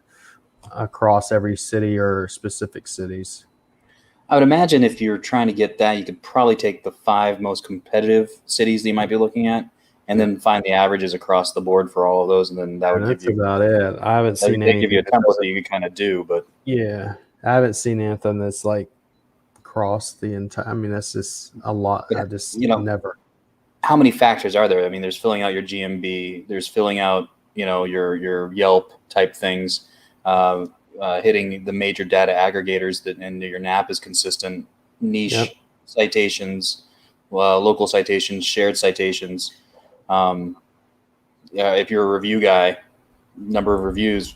across every city or specific cities. I would imagine if you're trying to get that, you could probably take the 5 most competitive cities that you might be looking at, and then find the averages across the board for all of those, and then that would And give you about it. I haven't seen anything. give you a template that you could kind of do. But yeah, I haven't seen anything that's like across the entire. I mean, that's just a lot. I just never. How many factors are there? I mean, there's filling out your GMB, there's filling out your Yelp type things, hitting the major data aggregators and your NAP is consistent, niche citations, local citations, shared citations. If you're a review guy, number of reviews,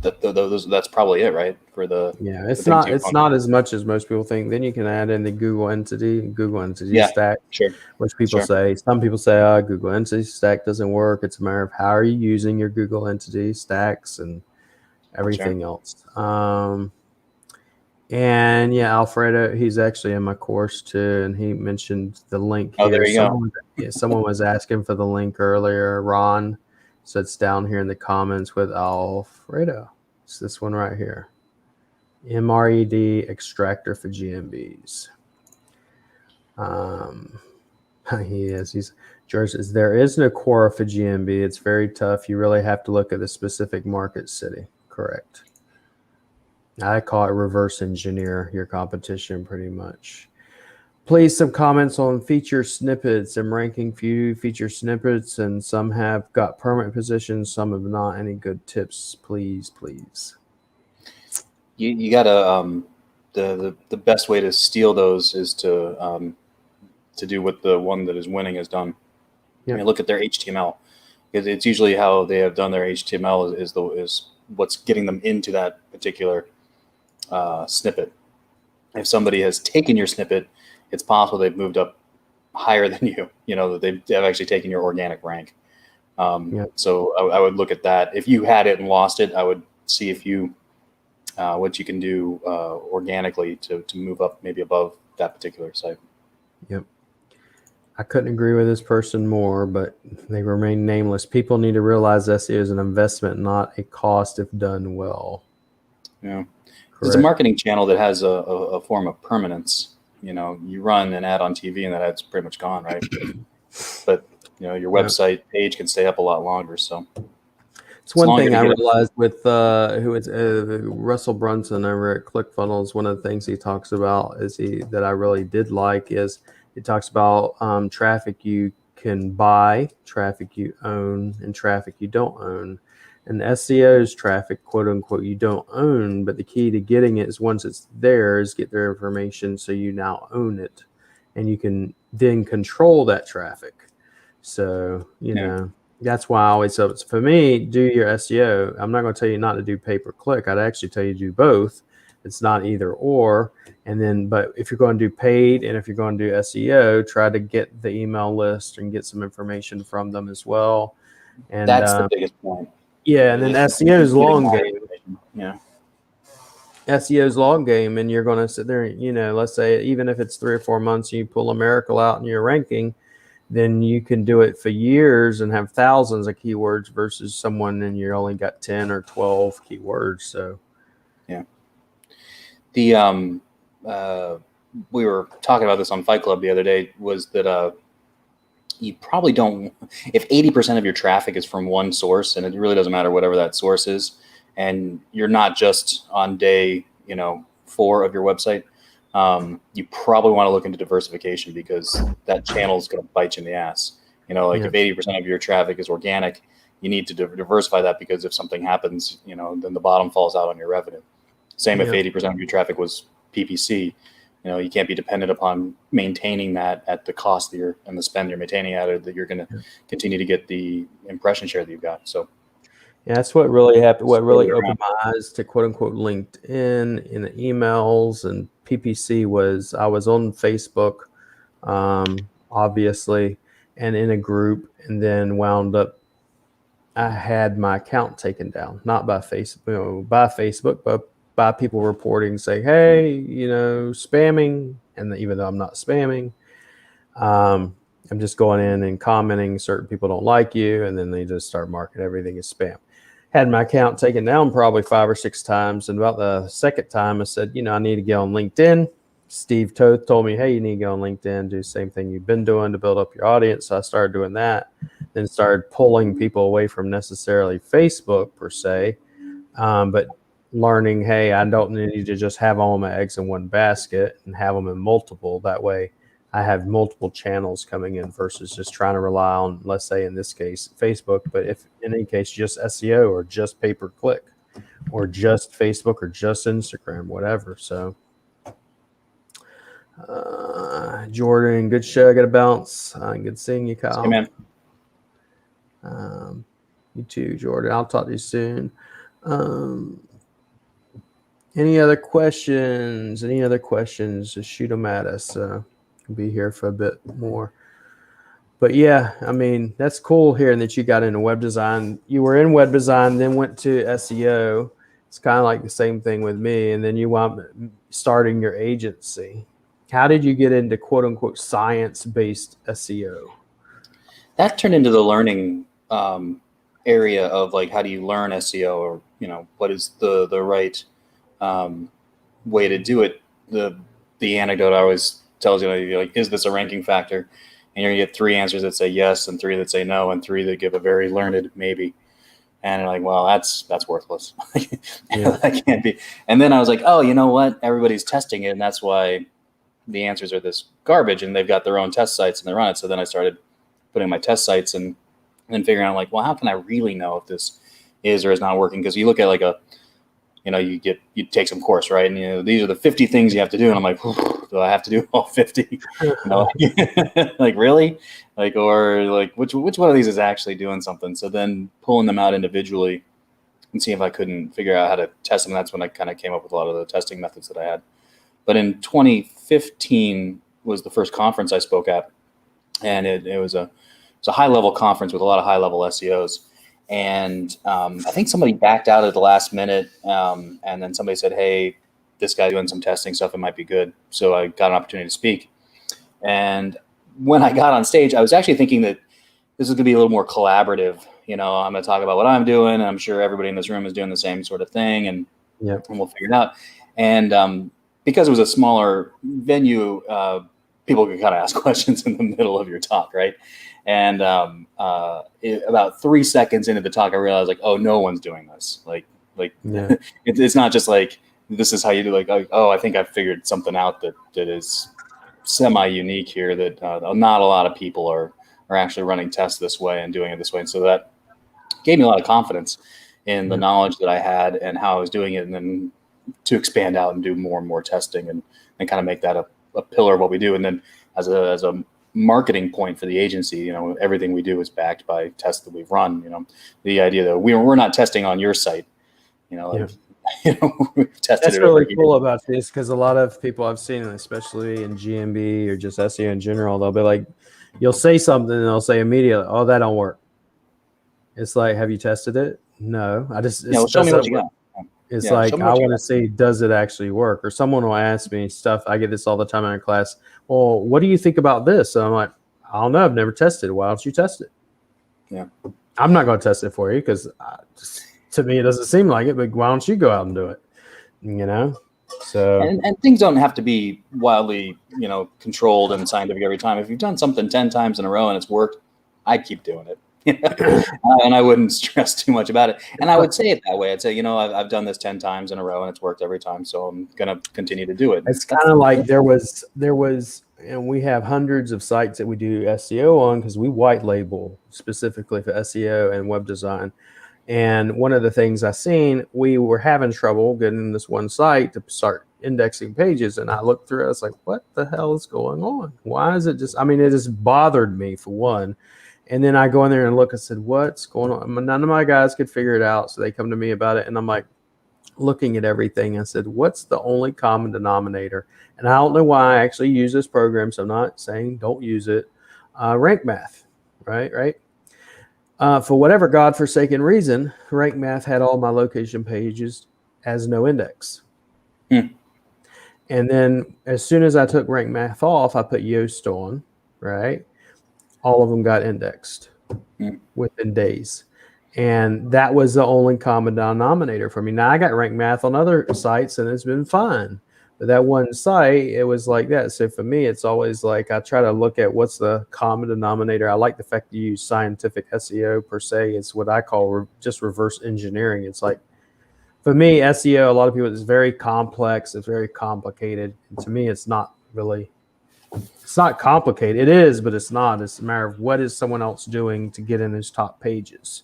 that's probably it, right? For the it's not as much as most people think. Then you can add in the Google Entity Stack, which some people say, Google Entity Stack doesn't work. It's a matter of how are you using your Google Entity Stacks and everything else. And Alfredo, he's actually in my course too, and he mentioned the link here. There you go. Someone was asking for the link earlier. Ron, so it's down here in the comments with Alfredo. It's this one right here. MRED extractor for GMBs. George says there is no Quora for GMB. It's very tough. You really have to look at the specific market city. Correct. I call it reverse engineer your competition pretty much. Please, some comments on feature snippets. I'm ranking few feature snippets, and some have got permanent positions, some have not. Any good tips, please? You gotta the best way to steal those is to do what the one that is winning has done. I mean, look at their HTML, because it's usually how they have done their HTML is what's getting them into that particular snippet. If somebody has taken your snippet, it's possible they've moved up higher than you. That they've actually taken your organic rank. So I would look at that. If you had it and lost it, I would see if you what you can do organically to move up maybe above that particular site. Yep. I couldn't agree with this person more, but they remain nameless. People need to realize SEO is an investment, not a cost if done well. Yeah. It's a marketing channel that has a form of permanence. You run an ad on TV and that ad's pretty much gone, right? But your website page can stay up a lot longer. So it's one thing I realized with Russell Brunson over at ClickFunnels. One of the things he talks about that I really did like is he talks about traffic you can buy, traffic you own, and traffic you don't own. And SEO's traffic, quote unquote, you don't own, but the key to getting it is once it's there is get their information so you now own it, and you can then control that traffic. So, that's why I always say, for me, do your SEO. I'm not going to tell you not to do pay-per-click. I'd actually tell you to do both. It's not either or. But if you're going to do paid and if you're going to do SEO, try to get the email list and get some information from them as well. And that's the biggest point. Yeah, and then SEO's long game. Yeah. SEO's long game, and you're going to sit there, let's say even if it's 3 or 4 months, you pull a miracle out in your ranking, then you can do it for years and have thousands of keywords versus someone and you only got 10 or 12 keywords. So, yeah. We were talking about this on Fight Club the other day, was that you probably don't, if 80% of your traffic is from one source, and it really doesn't matter whatever that source is, and you're not just on day 4 of your website, you probably want to look into diversification, because that channel is going to bite you in the ass. If 80% of your traffic is organic, you need to diversify that, because if something happens, then the bottom falls out on your revenue. Same if 80% of your traffic was PPC. You can't be dependent upon maintaining that at the cost and the spend you're maintaining at it, that you're going to continue to get the impression share that you've got. So yeah, that's what really happened. What really opened my eyes to quote unquote LinkedIn in the emails and PPC was I was on Facebook, obviously, and in a group, and then wound up. I had my account taken down, not by Facebook, but by people reporting saying, hey, spamming. And even though I'm not spamming, I'm just going in and commenting certain people don't like you. And then they just start marking everything as spam. Had my account taken down probably 5 or 6 times. And about the second time I said, I need to get on LinkedIn. Steve Toth told me, hey, you need to go on LinkedIn, do the same thing you've been doing to build up your audience. So I started doing that, then started pulling people away from necessarily Facebook per se, but learning, hey, I don't need to just have all my eggs in one basket and have them in multiple. That way I have multiple channels coming in versus just trying to rely on, let's say in this case, Facebook, but if in any case, just SEO or just pay-per-click or just Facebook or just Instagram, whatever. So Jordan, good show. I got to bounce. Good seeing you, Kyle. Hey, man. You too, Jordan. I'll talk to you soon. Any other questions? Just shoot them at us. We'll be here for a bit more. But yeah, I mean, that's cool hearing that you got into web design. You were in web design, then went to SEO. It's kind of like the same thing with me. And then you wound up starting your agency. How did you get into quote unquote science-based SEO? That turned into the learning area of like, how do you learn SEO, or, what is the right way to do it? The anecdote I always tells you, like, is this a ranking factor? And you're gonna get 3 answers that say yes, and 3 that say no, and 3 that give a very learned maybe. And you're like, well, that's worthless. Yeah. That can't be. And then I was like, oh, you know what? Everybody's testing it, and that's why the answers are this garbage, and they've got their own test sites and they run it. So then I started putting my test sites and then figuring out, like, well, how can I really know if this is or is not working? Because you look at like you take some course, right? And these are the 50 things you have to do. And I'm like, do I have to do all 50? Like, really? Like, or like, which one of these is actually doing something? So then pulling them out individually and seeing if I couldn't figure out how to test them. That's when I kind of came up with a lot of the testing methods that I had. But in 2015 was the first conference I spoke at. And it was a high-level conference with a lot of high-level SEOs. And I think somebody backed out at the last minute. And then somebody said, hey, this guy's doing some testing stuff. It might be good. So I got an opportunity to speak. And when I got on stage, I was actually thinking that this is going to be a little more collaborative. I'm going to talk about what I'm doing. And I'm sure everybody in this room is doing the same sort of thing. And we'll figure it out. And because it was a smaller venue, people could kind of ask questions in the middle of your talk, right? And about 3 seconds into the talk, I realized, like, oh, no one's doing this. It's not just like, this is how you do, like, oh, I think I figured something out that is semi-unique here, that not a lot of people are actually running tests this way and doing it this way. And so that gave me a lot of confidence in the knowledge that I had and how I was doing it, and then to expand out and do more and more testing and kind of make that a pillar of what we do. And then as a marketing point for the agency, everything we do is backed by tests that we've run. The idea that we're not testing on your site, we've tested. That's really cool about this, because a lot of people I've seen, especially in GMB or just SEO in general, they'll be like, you'll say something and they'll say immediately, oh, that don't work. It's like, have you tested it? No, show me what you got. It's like, I want to see, does it actually work? Or someone will ask me stuff. I get this all the time in class. Well, what do you think about this? And I'm like, I don't know. I've never tested it. Why don't you test it? Yeah. I'm not going to test it for you, because to me, it doesn't seem like it, but why don't you go out and do it? So. And things don't have to be wildly, controlled and scientific every time. If you've done something 10 times in a row and it's worked, I'd keep doing it. And I wouldn't stress too much about it. And I would say it that way. I'd say, I've done this 10 times in a row and it's worked every time, so I'm going to continue to do it. It's kind of like there was, and we have hundreds of sites that we do SEO on, because we white label specifically for SEO and web design. And one of the things I seen, we were having trouble getting this one site to start, indexing pages. And I looked through it. I was like, what the hell is going on? Why is it just, I mean, it just bothered me for one. And then I go in there and look, I said, what's going on? None of my guys could figure it out. So they come to me about it. And I'm like, looking at everything. I said, what's the only common denominator? And I don't know why I actually use this program. So I'm not saying don't use it. Rank math, right? For whatever godforsaken reason, rank math had all my location pages as no index. And then as soon as I took rank math off, I put Yoast on, right? All of them got indexed within days. And that was the only common denominator for me. Now I got rank math on other sites and it's been fine. But that one site, it was like that. So for me, it's always like I try to look at what's the common denominator. I like the fact that you use scientific SEO per se. It's what I call just reverse engineering. It's like, for me, SEO, a lot of people, it's very complex. It's very complicated. And to me, it's not really, it's not complicated. It is, but it's not. It's a matter of what is someone else doing to get in those top pages.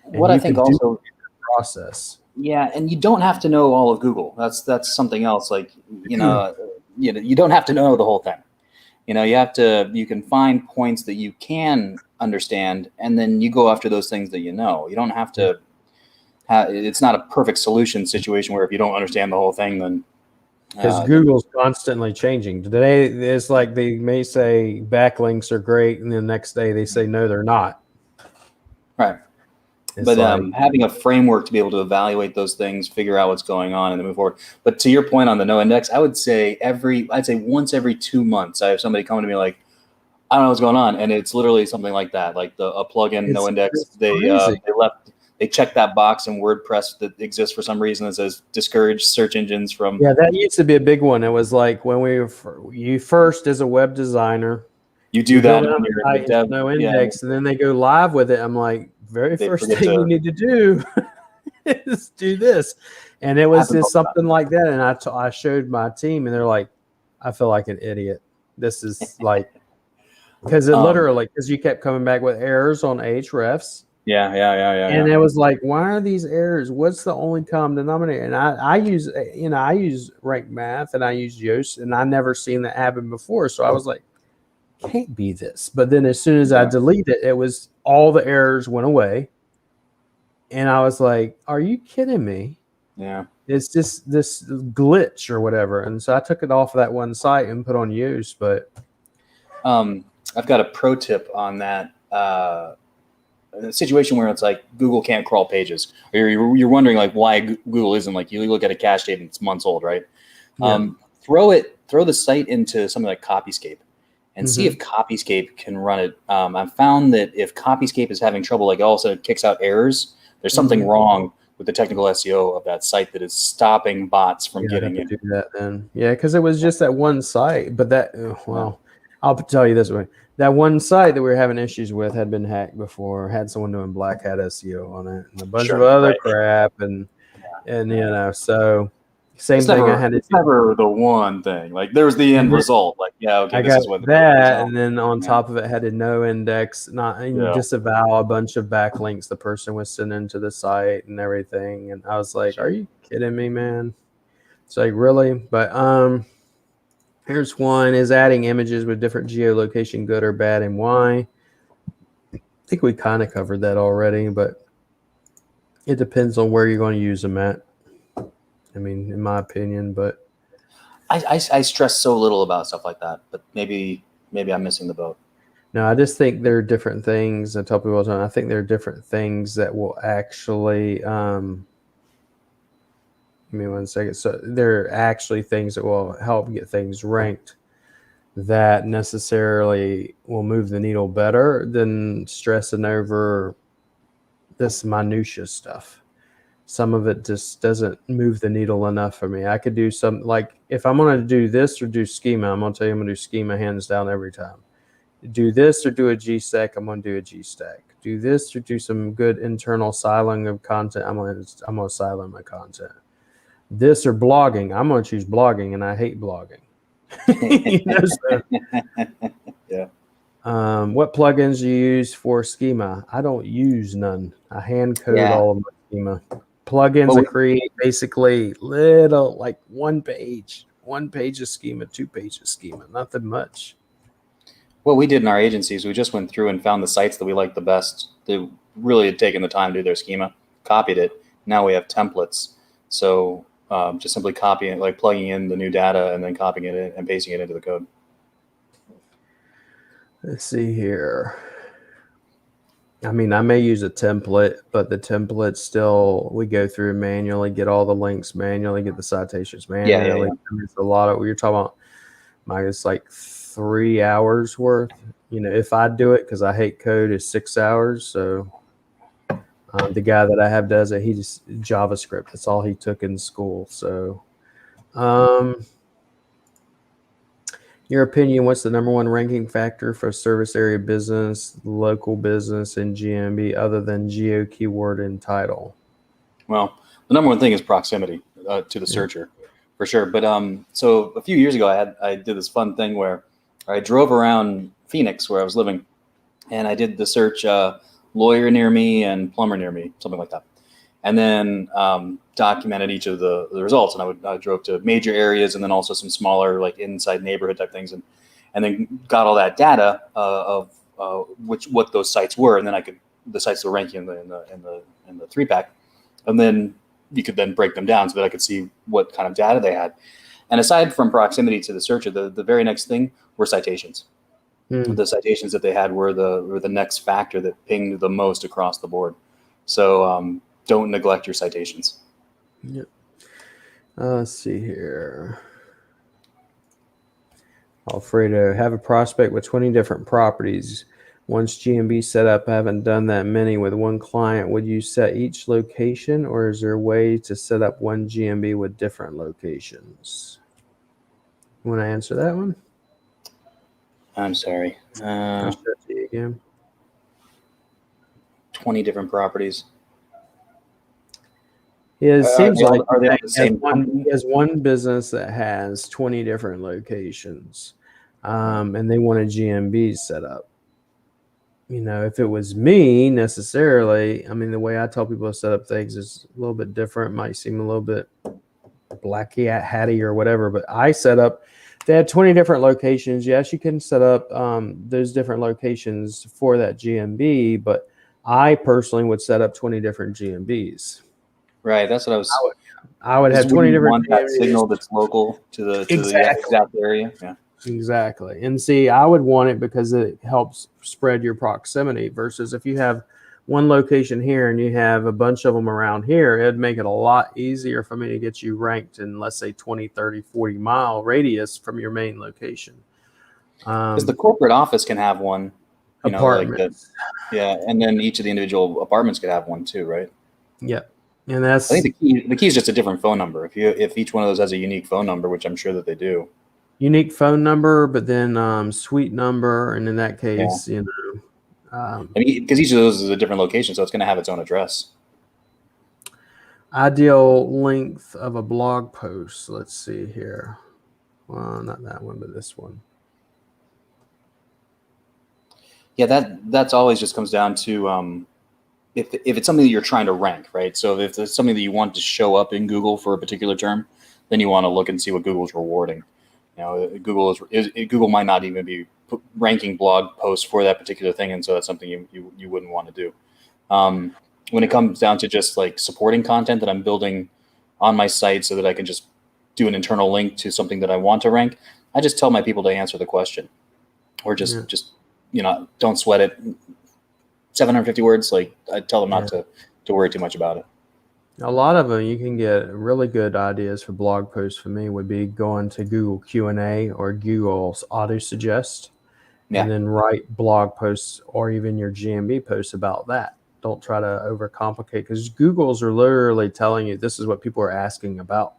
And what I think also process. Yeah, and you don't have to know all of Google. That's something else. Like you don't have to know the whole thing. You can find points that you can understand, and then you go after those things that you know. You don't have to. It's not a perfect solution situation where if you don't understand the whole thing, then because Google's constantly changing. Today, it's like they may say backlinks are great, and the next day they say no, they're not. Right. But having a framework to be able to evaluate those things, figure out what's going on, and then move forward. But to your point on the no index, I would say once every 2 months, I have somebody come to me like, I don't know what's going on, and it's literally something like that, like a plugin no index. They check that box in WordPress that exists for some reason that says discourage search engines from. Yeah, that used to be a big one. It was like when you first as a web designer, you do that on your dev, no index, and then they go live with it. I'm like, first thing you need to do is do this. And it was just something like that. And I showed my team and they're like, I feel like an idiot. This is like, because because you kept coming back with errors on Ahrefs. Yeah. And it was like, why are these errors? What's the only common denominator? And I use rank math and I use Yoast, and I never seen that happen before. So I was like, can't be this. But then as soon as I deleted it, it was all the errors went away. And I was like, are you kidding me? Yeah. It's just this glitch or whatever. And so I took it off of that one site and put on Yoast. But I've got a pro tip on that a situation where it's like Google can't crawl pages, or you're wondering like why Google isn't, like you look at a cache date and it's months old, right? Yeah. Throw the site into something like Copyscape and see if Copyscape can run it. I've found that if Copyscape is having trouble, like all of a sudden it kicks out errors, there's something wrong with the technical SEO of that site that is stopping bots from getting it. Do that then. Yeah, because it was just that one site. But I'll tell you this way. That one site that we were having issues with had been hacked before, had someone doing black hat SEO on it, and a bunch of other crap, and so same thing. It's never the one thing. Like there's the end result. Like I got that, and then on top of it had a no index, disavow a bunch of backlinks the person was sending to the site and everything. And I was like, are you kidding me, man? It's like, really? But here's one: is adding images with different geolocation good or bad, and why? I think we kind of covered that already, but it depends on where you're going to use them at. I mean, in my opinion, but I stress so little about stuff like that, but maybe I'm missing the boat. No, I just think there are different things. I tell people all the time, I think there are different things that will actually, give me 1 second. So there are actually things that will help get things ranked that necessarily will move the needle better than stressing over this minutia stuff. Some of it just doesn't move the needle enough for me. I could do some, like if I'm going to do this or do schema, I'm going to tell you I'm going to do schema hands down every time. Do this or do a G-stack, I'm going to do a G-stack. Do this or do some good internal siloing of content, I'm going to silo my content. This or blogging, I'm going to choose blogging, and I hate blogging. Yeah. What plugins do you use for schema? I don't use none. I hand code all of my schema. Plugins Well, that create basically little, like one page of schema, 2 pages of schema, nothing much. what we did in our agencies, we just went through and found the sites that we liked the best. They really had taken the time to do their schema, copied it. Now we have templates. So just simply copying it, like plugging in the new data and then copying it in and pasting it into the code. Let's see here. I mean, I may use a template, but the template still, we go through manually, get all the links manually, get the citations manually. Yeah. I mean, it's a lot of, you're talking about, it's like 3 hours worth. You know, if I do it, because I hate code, is 6 hours. So the guy that I have does it. He just JavaScript. That's all he took in school. So, your opinion, what's the number one ranking factor for service area business, local business, and GMB other than geo keyword and title? Well, the number one thing is proximity to the searcher, for sure. But so a few years ago, I did this fun thing where I drove around Phoenix, where I was living, and I did the search lawyer near me and plumber near me, something like that, and then documented each of the results. And I drove to major areas and then also some smaller, like inside neighborhood type things, and then got all that data of what those sites were, and then the sites were ranking in the 3-pack. And then you could then break them down so that I could see what kind of data they had. And aside from proximity to the searcher, the very next thing were citations. The citations that they had were the next factor that pinged the most across the board. So don't neglect your citations. Yep. Let's see here. Alfredo, have a prospect with 20 different properties. Once GMB set up, I haven't done that many with one client. Would you set each location, or is there a way to set up one GMB with different locations? You want to answer that one? I'm sorry. I'll show it to you again. 20 different properties. Yeah, it seems like are they on the same company? he has one business that has 20 different locations, and they want a GMB set up. You know, if it was me necessarily, I mean, the way I tell people to set up things is a little bit different. Might seem a little bit black hatty or whatever, but I set up, they had 20 different locations. Yes, you can set up those different locations for that GMB, but I personally would set up 20 different GMBs. Right, that's what I would have 20 different want that signal that's local to the exact area. Yeah. Exactly. And see, I would want it because it helps spread your proximity versus if you have one location here and you have a bunch of them around here, it'd make it a lot easier for me to get you ranked in, let's say, 20, 30, 40 mile radius from your main location. Because the corporate office can have one, you know, like that. Yeah. And then each of the individual apartments could have one too, right? Yep. And that's, I think the key is just a different phone number. If each one of those has a unique phone number, which I'm sure that they do. Unique phone number, but then suite number, and in that case, you know, I mean, because each of those is a different location, so it's going to have its own address. Ideal length of a blog post. Let's see here. Well, not that one, but this one. Yeah, that's always just comes down to if it's something that you're trying to rank, right? So if it's something that you want to show up in Google for a particular term, then you want to look and see what Google's rewarding. You know, Google might not even be ranking blog posts for that particular thing, and so that's something you wouldn't want to do. When it comes down to just like supporting content that I'm building on my site so that I can just do an internal link to something that I want to rank, I just tell my people to answer the question, or just you know, don't sweat it. 750 words, like I tell them not to worry too much about it. A lot of them, you can get really good ideas for blog posts. For me, would be going to Google Q&A or Google's auto suggest, and then write blog posts or even your GMB posts about that. Don't try to overcomplicate, because Google's are literally telling you this is what people are asking about.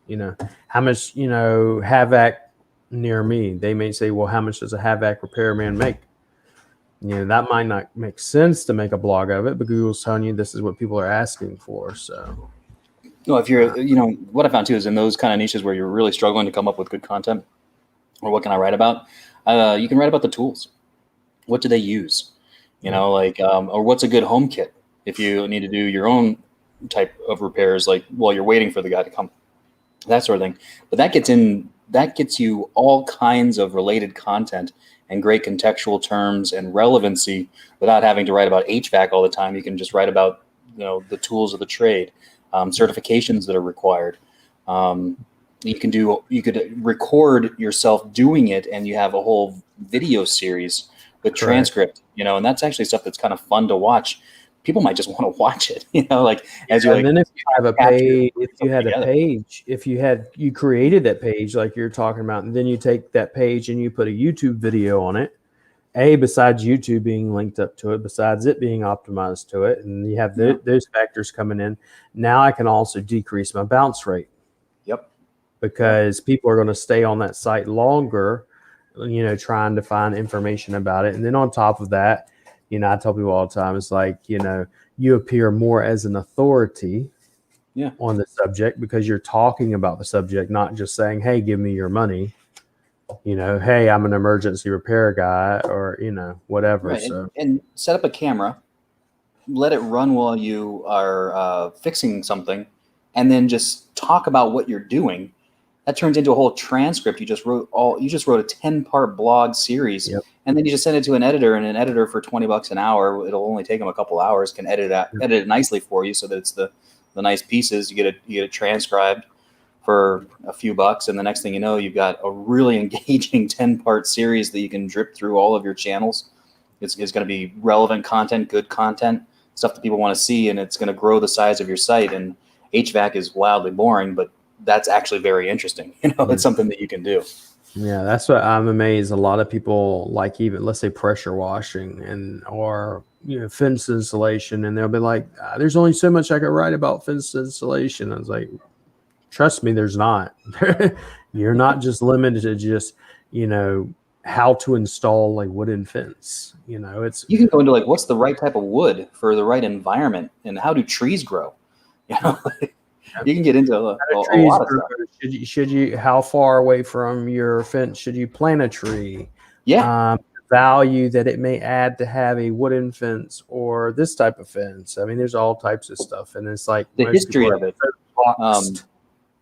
You know, how much, you know, Havoc near me. They may say, well, how much does a Havoc repairman make? You know, that might not make sense to make a blog of it, but Google's telling you this is what people are asking for. So, no, if you're, you know, what I found too is in those kind of niches where you're really struggling to come up with good content, or what can I write about? You can write about the tools. What do they use? You know, like, or what's a good home kit if you need to do your own type of repairs, like while you're waiting for the guy to come, that sort of thing. But that gets you all kinds of related content and great contextual terms and relevancy without having to write about HVAC all the time. You can just write about, the tools of the trade, certifications that are required. You could record yourself doing it, and you have a whole video series with transcript, and that's actually stuff that's kind of fun to watch. People might just want to watch it, like as you And then if you have a page, if you created that page like you're talking about, and then you take that page and you put a YouTube video on it, besides YouTube being linked up to it, besides it being optimized to it, and you have those factors coming in, now I can also decrease my bounce rate. Yep. Because people are going to stay on that site longer, trying to find information about it. And then on top of that, I tell people all the time, it's like, you appear more as an authority on the subject because you're talking about the subject, not just saying, hey, give me your money. Hey, I'm an emergency repair guy, or, whatever. Right. So and set up a camera, let it run while you are fixing something, and then just talk about what you're doing. That turns into a whole transcript. You just wrote a 10-part blog series, and then you just send it to an editor, and an editor for $20 an hour, it'll only take them a couple hours, can edit it nicely for you so that it's the nice pieces. You get it transcribed for a few bucks, and the next thing you know, you've got a really engaging 10-part series that you can drip through all of your channels. It's going to be relevant content, good content, stuff that people want to see, and it's going to grow the size of your site. And HVAC is wildly boring, but that's actually very interesting. It's something that you can do. Yeah, that's what I'm amazed. A lot of people like, even let's say pressure washing or fence installation, and they'll be like, there's only so much I could write about fence installation. I was like, trust me, there's not. You're not just limited to just how to install a wooden fence. You can go into what's the right type of wood for the right environment, and how do trees grow. You can get into a lot of stuff. Should you? How far away from your fence should you plant a tree? Yeah. Value that it may add to have a wooden fence or this type of fence. I mean, there's all types of stuff, and it's like the history of it.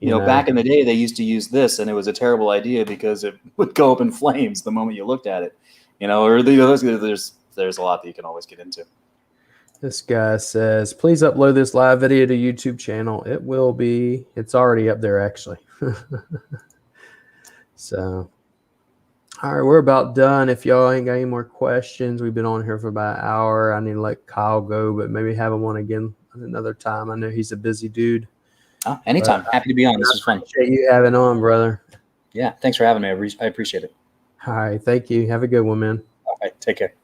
Back in the day, they used to use this, and it was a terrible idea because it would go up in flames the moment you looked at it. Or there's a lot that you can always get into. This guy says, please upload this live video to YouTube channel. It will be. It's already up there, actually. So, all right, we're about done. If y'all ain't got any more questions, we've been on here for about an hour. I need to let Kyle go, but maybe have him on again another time. I know he's a busy dude. Oh, anytime. Happy to be on. This is fun. Appreciate you having on, brother. Yeah, thanks for having me. I appreciate it. All right, thank you. Have a good one, man. All right, take care.